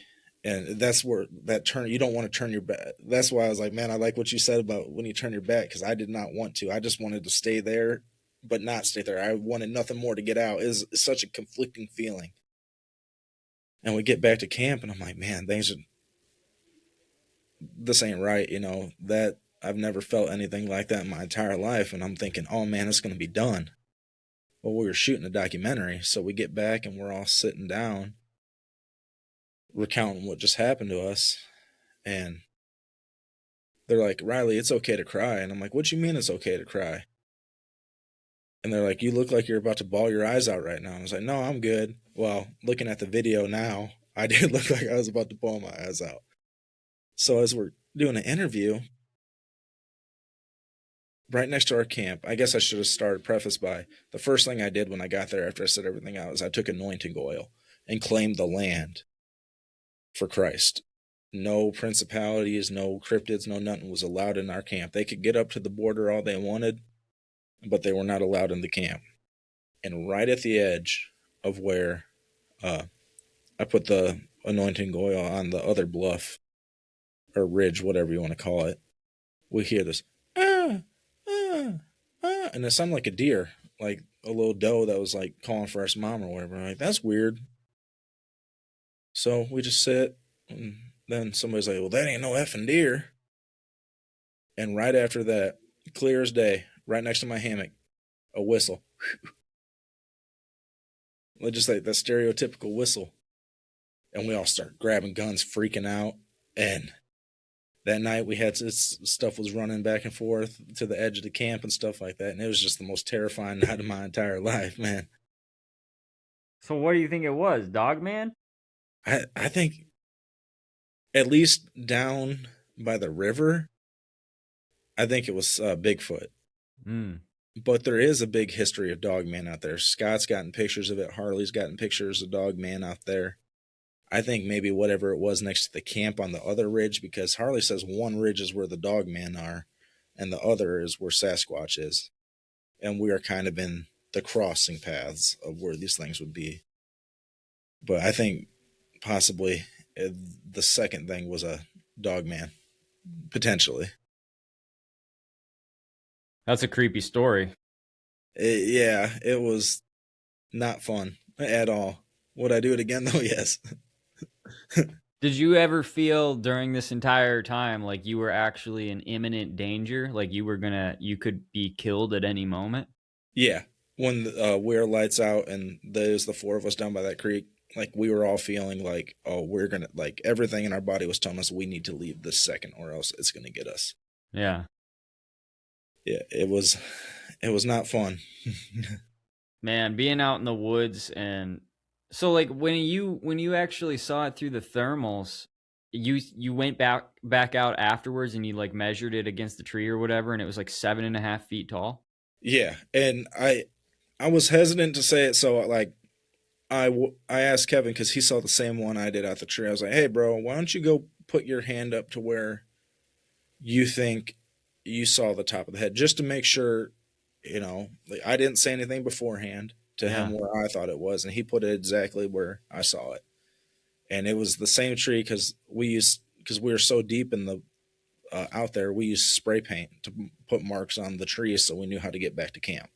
and that's where that turn. You don't want to turn your back. That's why I was like, man, I like what you said about when you turn your back, because I did not want to. I just wanted to stay there, but not stay there. I wanted nothing more to get out. It was such a conflicting feeling. And we get back to camp, and I'm like, man, things are this ain't right. That I've never felt anything like that in my entire life, and I'm thinking, oh man, it's going to be done. Well, we were shooting a documentary, so we get back and we're all sitting down recounting what just happened to us, and they're like, Riley, it's okay to cry. And I'm like, what do you mean it's okay to cry? And they're like, you look like you're about to bawl your eyes out right now. And I was like, no, I'm good. Well, looking at the video now, I did look like I was about to bawl my eyes out. So as we're doing an interview right next to our camp, I guess I should have started preface by the first thing I did when I got there after I said everything out is I took anointing oil and claimed the land for Christ. No principalities, no cryptids, no nothing was allowed in our camp. They could get up to the border all they wanted, but they were not allowed in the camp. And right at the edge of where I put the anointing oil on the other bluff or ridge, whatever you want to call it, we hear this, ah, ah, ah, and it sounded like a deer, like a little doe that was like calling for its mom or whatever. I'm like, that's weird. So we just sit, and then somebody's like, well, that ain't no effing deer. And right after that, clear as day, right next to my hammock, a whistle. Just like that stereotypical whistle. And we all start grabbing guns, freaking out. And that night we had stuff was running back and forth to the edge of the camp and stuff like that. And it was just the most terrifying night of my entire life, man. So what do you think it was, Dogman? I think at least down by the river, I think it was Bigfoot. Mm. But there is a big history of Dogman out there. Scott's gotten pictures of it. Harley's gotten pictures of Dogman out there. I think maybe whatever it was next to the camp on the other ridge, because Harley says one ridge is where the Dogman are, and the other is where Sasquatch is. And we are kind of in the crossing paths of where these things would be. But I think possibly the second thing was a Dogman, potentially. That's a creepy story. Yeah, it was not fun at all. Would I do it again, though? Yes. Did you ever feel during this entire time like you were actually in imminent danger? Like you could be killed at any moment? Yeah. When we're lights out and there's the four of us down by that creek, like we were all feeling like, oh, we're gonna, like, everything in our body was telling us we need to leave this second or else it's gonna get us. Yeah. Yeah, it was not fun. Man, being out in the woods. And so like when you actually saw it through the thermals, you went back out afterwards and you like measured it against the tree or whatever, and it was like 7.5 feet tall. Yeah, and I was hesitant to say it, so like I asked Kevin because he saw the same one I did out the tree. I was like, hey, bro, why don't you go put your hand up to where you think you saw the top of the head, just to make sure, like, I didn't say anything beforehand to him Yeah. where I thought it was, and he put it exactly where I saw it. And it was the same tree because we were so deep in the out there, we used spray paint to put marks on the trees so we knew how to get back to camp.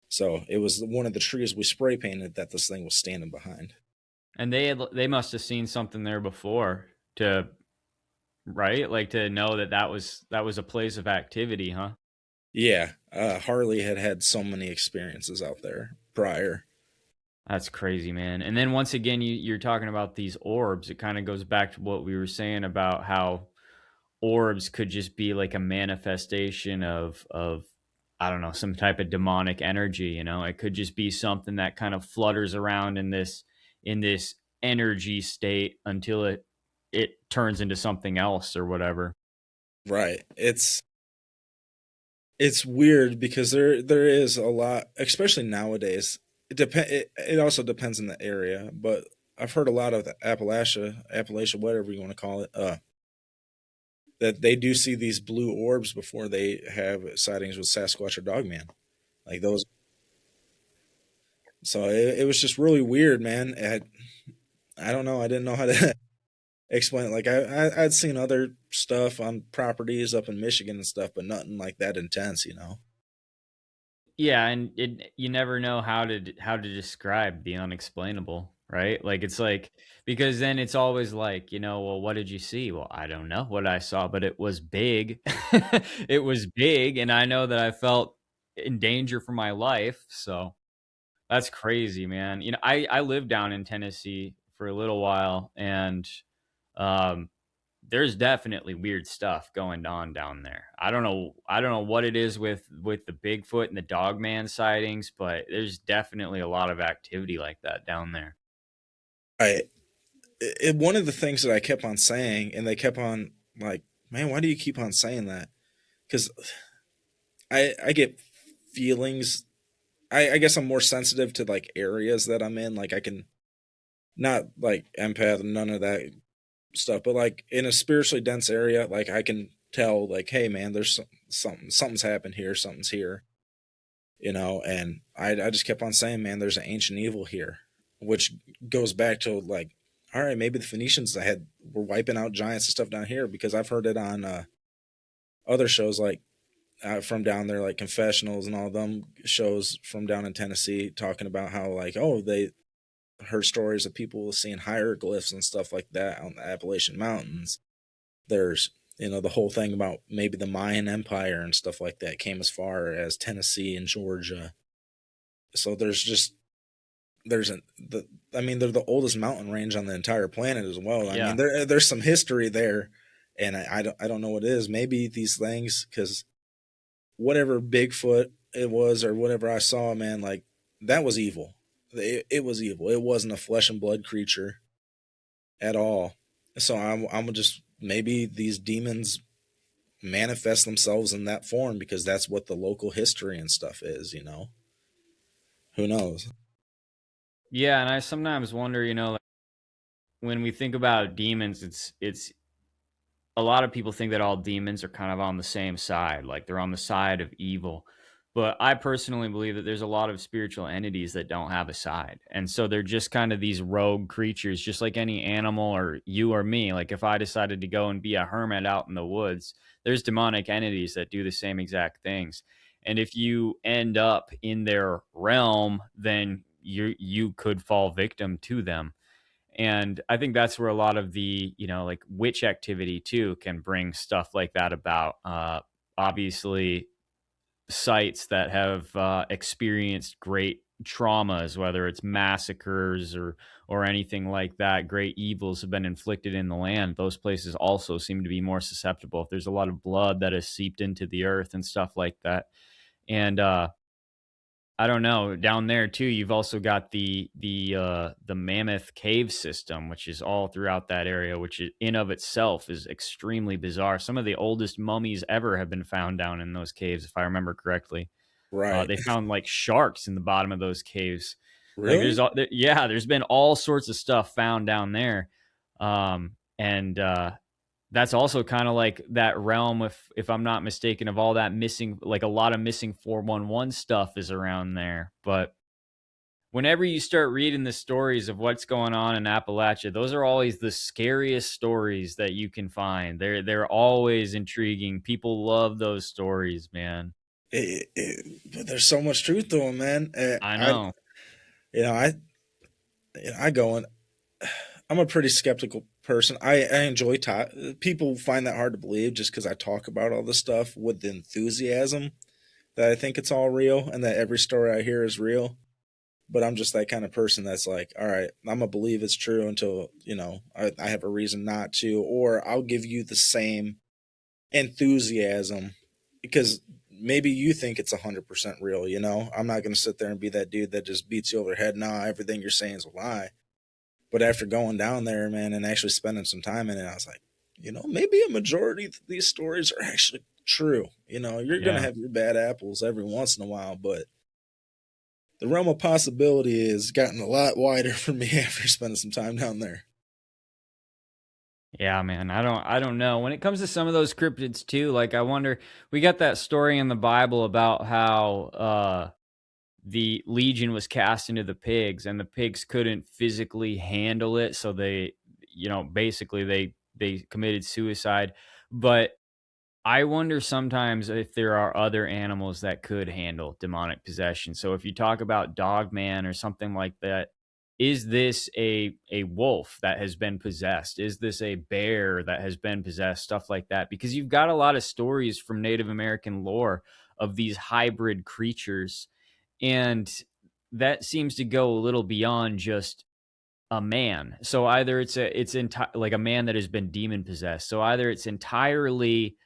So it was one of the trees we spray painted that this thing was standing behind. And they must have seen something there before to right? Like to know that was a place of activity, huh? Yeah, Harley had had so many experiences out there prior. That's crazy, man. And then once again, you're talking about these orbs. It kind of goes back to what we were saying about how orbs could just be like a manifestation of I don't know, some type of demonic energy. It could just be something that kind of flutters around in this energy state until it turns into something else or whatever. Right. It's weird because there is a lot, especially nowadays. It also depends on the area, but I've heard a lot of the Appalachia, whatever you want to call it. that they do see these blue orbs before they have sightings with Sasquatch or Dogman. Like those. So it was just really weird, man. I don't know. I didn't know how to explain it. Like I'd seen other stuff on properties up in Michigan and stuff, but nothing like that intense, you know. Yeah, and you never know how to describe the unexplainable, right? Like it's like because then it's always like, well, what did you see? Well, I don't know what I saw, but it was big. It was big, and I know that I felt in danger for my life. So that's crazy, man. I lived down in Tennessee for a little while, and um, there's definitely weird stuff going on down there. I don't know what it is with the Bigfoot and the Dogman sightings, but there's definitely a lot of activity like that down there. I One of the things that I kept on saying, and they kept on like, man, why do you keep on saying that? Because I get feelings. I guess I'm more sensitive to like areas that I'm in. Like I can not like empath and none of that stuff, but like in a spiritually dense area, like I can tell like, hey man, there's something's happened here, something's here, you know. And I just kept on saying, man, there's an ancient evil here, which goes back to like, all right, maybe the Phoenicians were wiping out giants and stuff down here, because I've heard it on other shows like from down there, like confessionals and all them shows from down in Tennessee, talking about how like, oh, they heard stories of people seeing hieroglyphs and stuff like that on the Appalachian Mountains. There's, the whole thing about maybe the Mayan Empire and stuff like that came as far as Tennessee and Georgia. So there's I mean, they're the oldest mountain range on the entire planet as well. I mean, Yeah. there's some history there, and I don't know what it is. Maybe these things, because whatever Bigfoot it was or whatever I saw, man, like that was evil. It was evil. It wasn't a flesh and blood creature at all. So I'm just, maybe these demons manifest themselves in that form because that's what the local history and stuff is, you know. Who knows? Yeah, and I sometimes wonder, like, when we think about demons, it's a lot of people think that all demons are kind of on the same side, like they're on the side of evil. But I personally believe that there's a lot of spiritual entities that don't have a side. And so they're just kind of these rogue creatures, just like any animal or you or me. Like if I decided to go and be a hermit out in the woods, there's demonic entities that do the same exact things. And if you end up in their realm, then you could fall victim to them. And I think that's where a lot of the, like witch activity too can bring stuff like that about. Obviously, sites that have experienced great traumas, whether it's massacres or anything like that, great evils have been inflicted in the land. Those places also seem to be more susceptible if there's a lot of blood that has seeped into the earth and stuff like that. And I don't know. Down there too, you've also got the Mammoth Cave system, which is all throughout that area, which in of itself is extremely bizarre. Some of the oldest mummies ever have been found down in those caves, if I remember correctly. Right. They found like sharks in the bottom of those caves. Like Really? yeah, there's been all sorts of stuff found down there, and that's also kind of like that realm, if I'm not mistaken, of all that missing, like a lot of missing 411 stuff is around there. But whenever you start reading the stories of what's going on in Appalachia, those are always the scariest stories that you can find. They're always intriguing. People love those stories, man. But there's so much truth to them, man. I know. You know, I, I go and I'm a pretty skeptical person. I enjoy talk. People find that hard to believe just because I talk about all this stuff with the enthusiasm that I think it's all real and that every story I hear is real. But I'm just that kind of person that's like, all right, I'm gonna believe it's true until I have a reason not to, or I'll give you the same enthusiasm because maybe you think it's 100% real. I'm not gonna sit there and be that dude that just beats you over the head. Nah, everything you're saying is a lie. But after going down there, man, and actually spending some time in it, I was like, maybe a majority of these stories are actually true. You're gonna Yeah. have your bad apples every once in a while, but the realm of possibility has gotten a lot wider for me after spending some time down there. Yeah, man. I don't know. When it comes to some of those cryptids too, like I wonder, we got that story in the Bible about how the legion was cast into the pigs and the pigs couldn't physically handle it, so they, basically they committed suicide. But I wonder sometimes if there are other animals that could handle demonic possession. So if you talk about Dogman or something like that, is this a wolf that has been possessed? Is this a bear that has been possessed? Stuff like that. Because you've got a lot of stories from Native American lore of these hybrid creatures. And that seems to go a little beyond just a man. So either like a man that has been demon possessed. So either it's entirely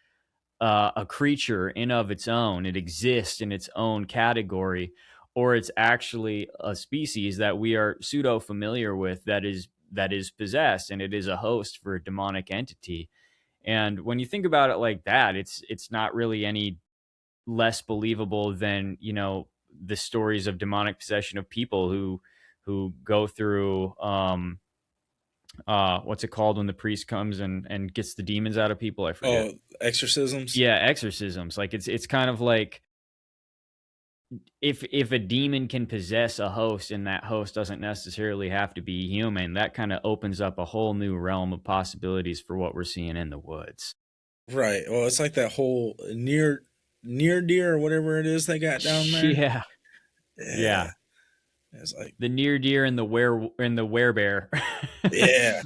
a creature in of its own. It exists in its own category, or it's actually a species that we are pseudo familiar with that is possessed, and it is a host for a demonic entity. And when you think about it like that, it's not really any less believable than the stories of demonic possession of people who go through what's it called when the priest comes and gets the demons out of people? I forget. Oh, exorcisms. Yeah, exorcisms. Like it's kind of like if a demon can possess a host and that host doesn't necessarily have to be human, that kind of opens up a whole new realm of possibilities for what we're seeing in the woods. Right. Well, it's like that whole near deer or whatever it is they got down there. Yeah. Yeah. Yeah. It's like, The near deer and the werebear. yeah.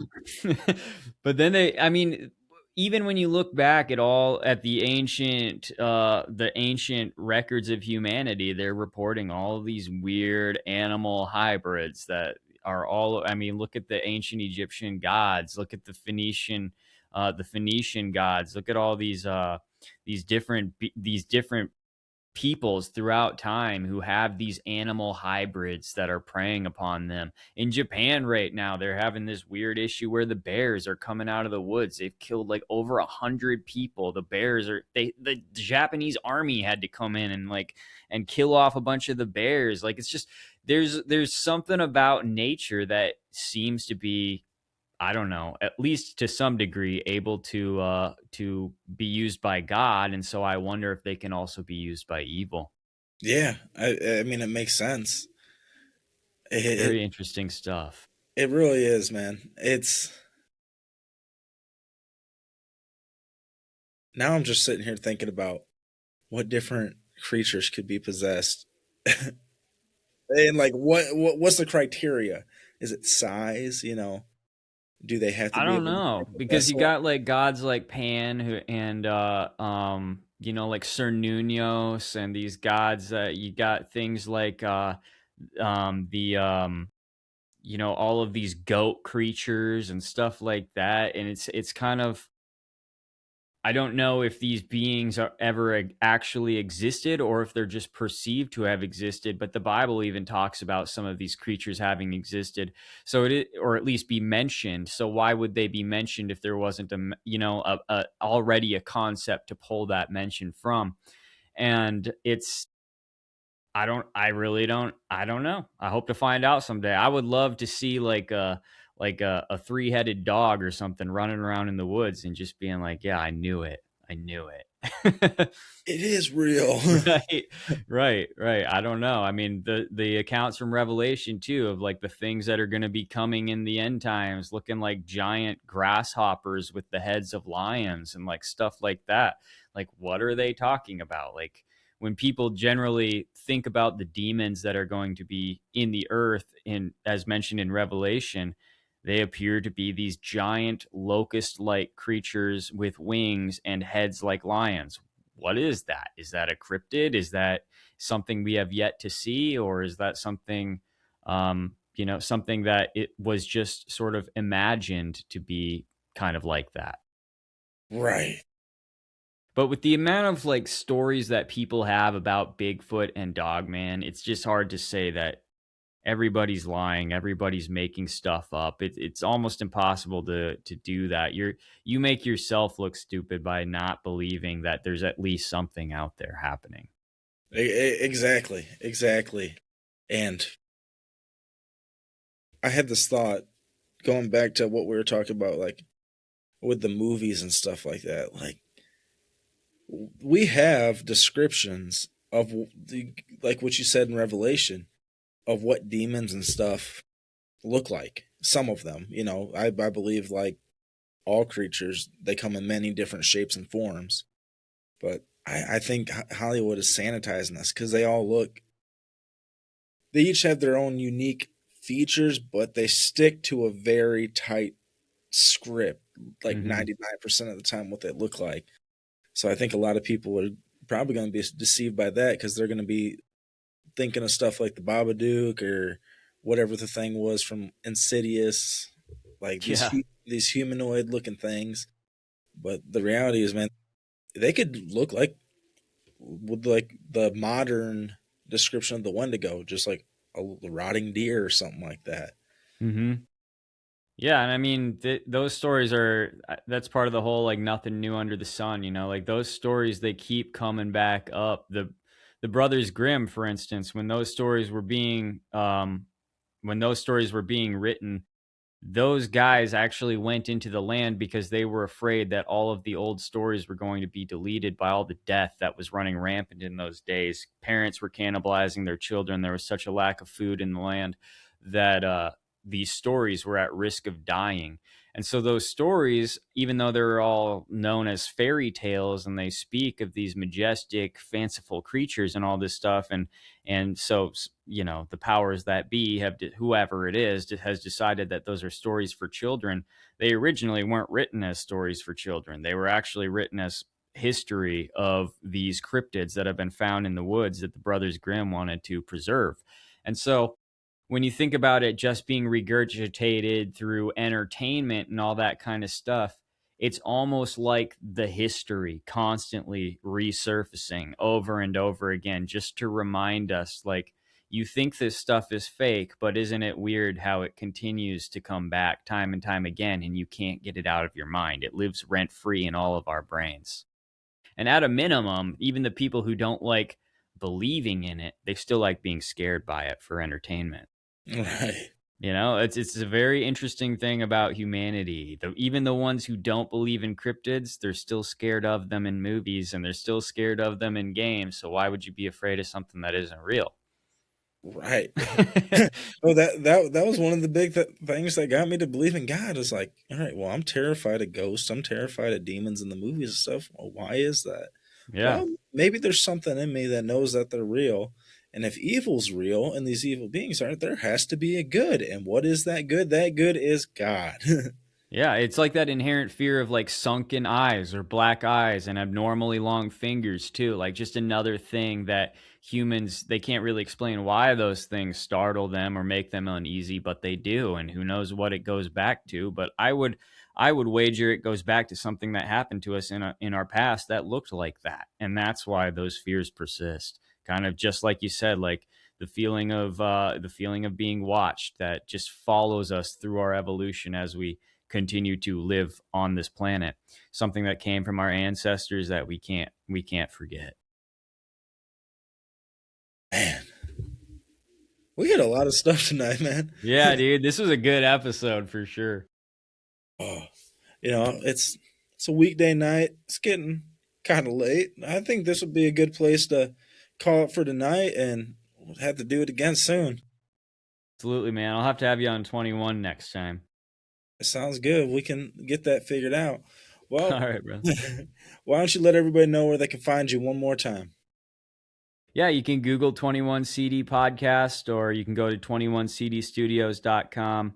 But then I mean, even when you look back at the ancient records of humanity, they're reporting all of these weird animal hybrids that are all. I mean, look at the ancient Egyptian gods. Look at the Phoenician gods. Look at all these different peoples throughout time who have these animal hybrids that are preying upon them. In Japan right now, they're having this weird issue where the bears are coming out of the woods. They've killed like over 100 people. The Japanese army had to come in and kill off a bunch of the bears. Like it's just there's something about nature that seems to be, I don't know, at least to some degree, able to be used by God, and so I wonder if they can also be used by evil. Yeah. I mean, it makes sense. It, Very interesting stuff. it really is, man. It's now I'm just sitting here thinking about what different creatures could be possessed. And like what's the criteria? Is it size, Do they have to I be don't able to know take a because you vessel? got like gods like Pan and like Cernunnos and these gods. You got things like the all of these goat creatures and stuff like that, and it's kind of, I don't know if these beings are ever actually existed or if they're just perceived to have existed, but the Bible even talks about some of these creatures having existed. So or at least be mentioned. So why would they be mentioned if there wasn't already a concept to pull that mention from? And I don't know. I hope to find out someday. I would love to see a three-headed dog or something running around in the woods and just being like, "Yeah, I knew it. I knew it." It is real. Right, right. I don't know. I mean, the accounts from Revelation too of like the things that are going to be coming in the end times, looking like giant grasshoppers with the heads of lions and like stuff like that. Like, what are they talking about? Like, when people generally think about the demons that are going to be in the earth, in as mentioned in Revelation, they appear to be these giant locust-like creatures with wings and heads like lions. What is that? Is that a cryptid? Is that something we have yet to see, or is that something that it was just sort of imagined to be kind of like that? Right. But with the amount of like stories that people have about Bigfoot and Dogman, it's just hard to say that everybody's lying, everybody's making stuff up. It's almost impossible to do that. You make yourself look stupid by not believing that there's at least something out there happening. Exactly. Exactly. And I had this thought going back to what we were talking about, like with the movies and stuff like that. Like we have descriptions of the, like what you said in Revelation, of what demons and stuff look like. Some of them, I believe like all creatures, they come in many different shapes and forms. But I think Hollywood is sanitizing this because they each have their own unique features, but they stick to a very tight script, like Mm-hmm. 99% of the time, what they look like. So I think a lot of people are probably going to be deceived by that because they're going to be thinking of stuff like the Babadook or whatever the thing was from Insidious, like Yeah. these humanoid looking things. But the reality is, man, they could look like with like the modern description of the Wendigo, just like a rotting deer or something like that. Mm-hmm. Yeah, and I mean those stories are that's part of the whole like nothing new under the sun, like those stories they keep coming back up. The Brothers Grimm, for instance, when those stories were being written, those guys actually went into the land because they were afraid that all of the old stories were going to be deleted by all the death that was running rampant in those days. Parents were cannibalizing their children. There was such a lack of food in the land that these stories were at risk of dying. And so those stories, even though they're all known as fairy tales and they speak of these majestic, fanciful creatures and all this stuff, and so, the powers that be whoever it is has decided that those are stories for children. They originally weren't written as stories for children. They were actually written as history of these cryptids that have been found in the woods that the Brothers Grimm wanted to preserve. And so when you think about it just being regurgitated through entertainment and all that kind of stuff, it's almost like the history constantly resurfacing over and over again, just to remind us, like, you think this stuff is fake, but isn't it weird how it continues to come back time and time again and you can't get it out of your mind? It lives rent free in all of our brains. And at a minimum, even the people who don't like believing in it, they still like being scared by it for entertainment. Right. It's a very interesting thing about humanity. Even the ones who don't believe in cryptids, they're still scared of them in movies and they're still scared of them in games. So why would you be afraid of something that isn't real? Right. Oh, that was one of the big things that got me to believe in God. Is like, all right, well, I'm terrified of ghosts. I'm terrified of demons in the movies and stuff. Well, why is that? Yeah. Well, maybe there's something in me that knows that they're real. And if evil's real and these evil beings aren't, there has to be a good. And what is that good? That good is God. Yeah, it's like that inherent fear of like sunken eyes or black eyes and abnormally long fingers too. Like just another thing that humans they can't really explain why those things startle them or make them uneasy, but they do, and who knows what it goes back to. But I would wager it goes back to something that happened to us in our past that looked like that. And that's why those fears persist. Kind of just like you said, like the feeling of being watched that just follows us through our evolution as we continue to live on this planet, something that came from our ancestors that we can't forget. Man, we hit a lot of stuff tonight, man. Yeah, dude, this was a good episode for sure. Oh, it's a weekday night. It's getting kind of late. I think this would be a good place to call it for tonight, and we'll have to do it again soon. Absolutely, man. I'll have to have you on 21 next time. It sounds good. We can get that figured out. All Well, right, bro. why don't you let everybody know where they can find you one more time? Yeah, you can Google 21CD podcast or you can go to 21cdstudios.com.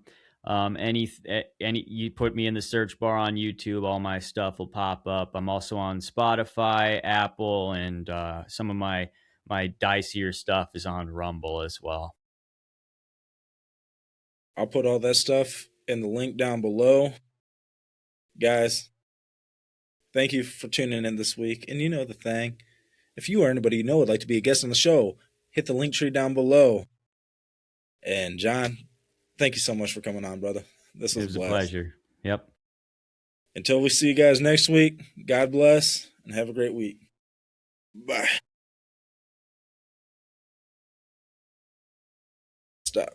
You put me in the search bar on YouTube, all my stuff will pop up. I'm also on Spotify, Apple, and some of my dicier stuff is on Rumble as well. I'll put all that stuff in the link down below. Guys, thank you for tuning in this week. And you know the thing. If you or anybody you know would like to be a guest on the show, hit the link tree down below. And John, thank you so much for coming on, brother. This It was was a blessed. pleasure. Yep. Until we see you guys next week, God bless and have a great week. Bye. Stop.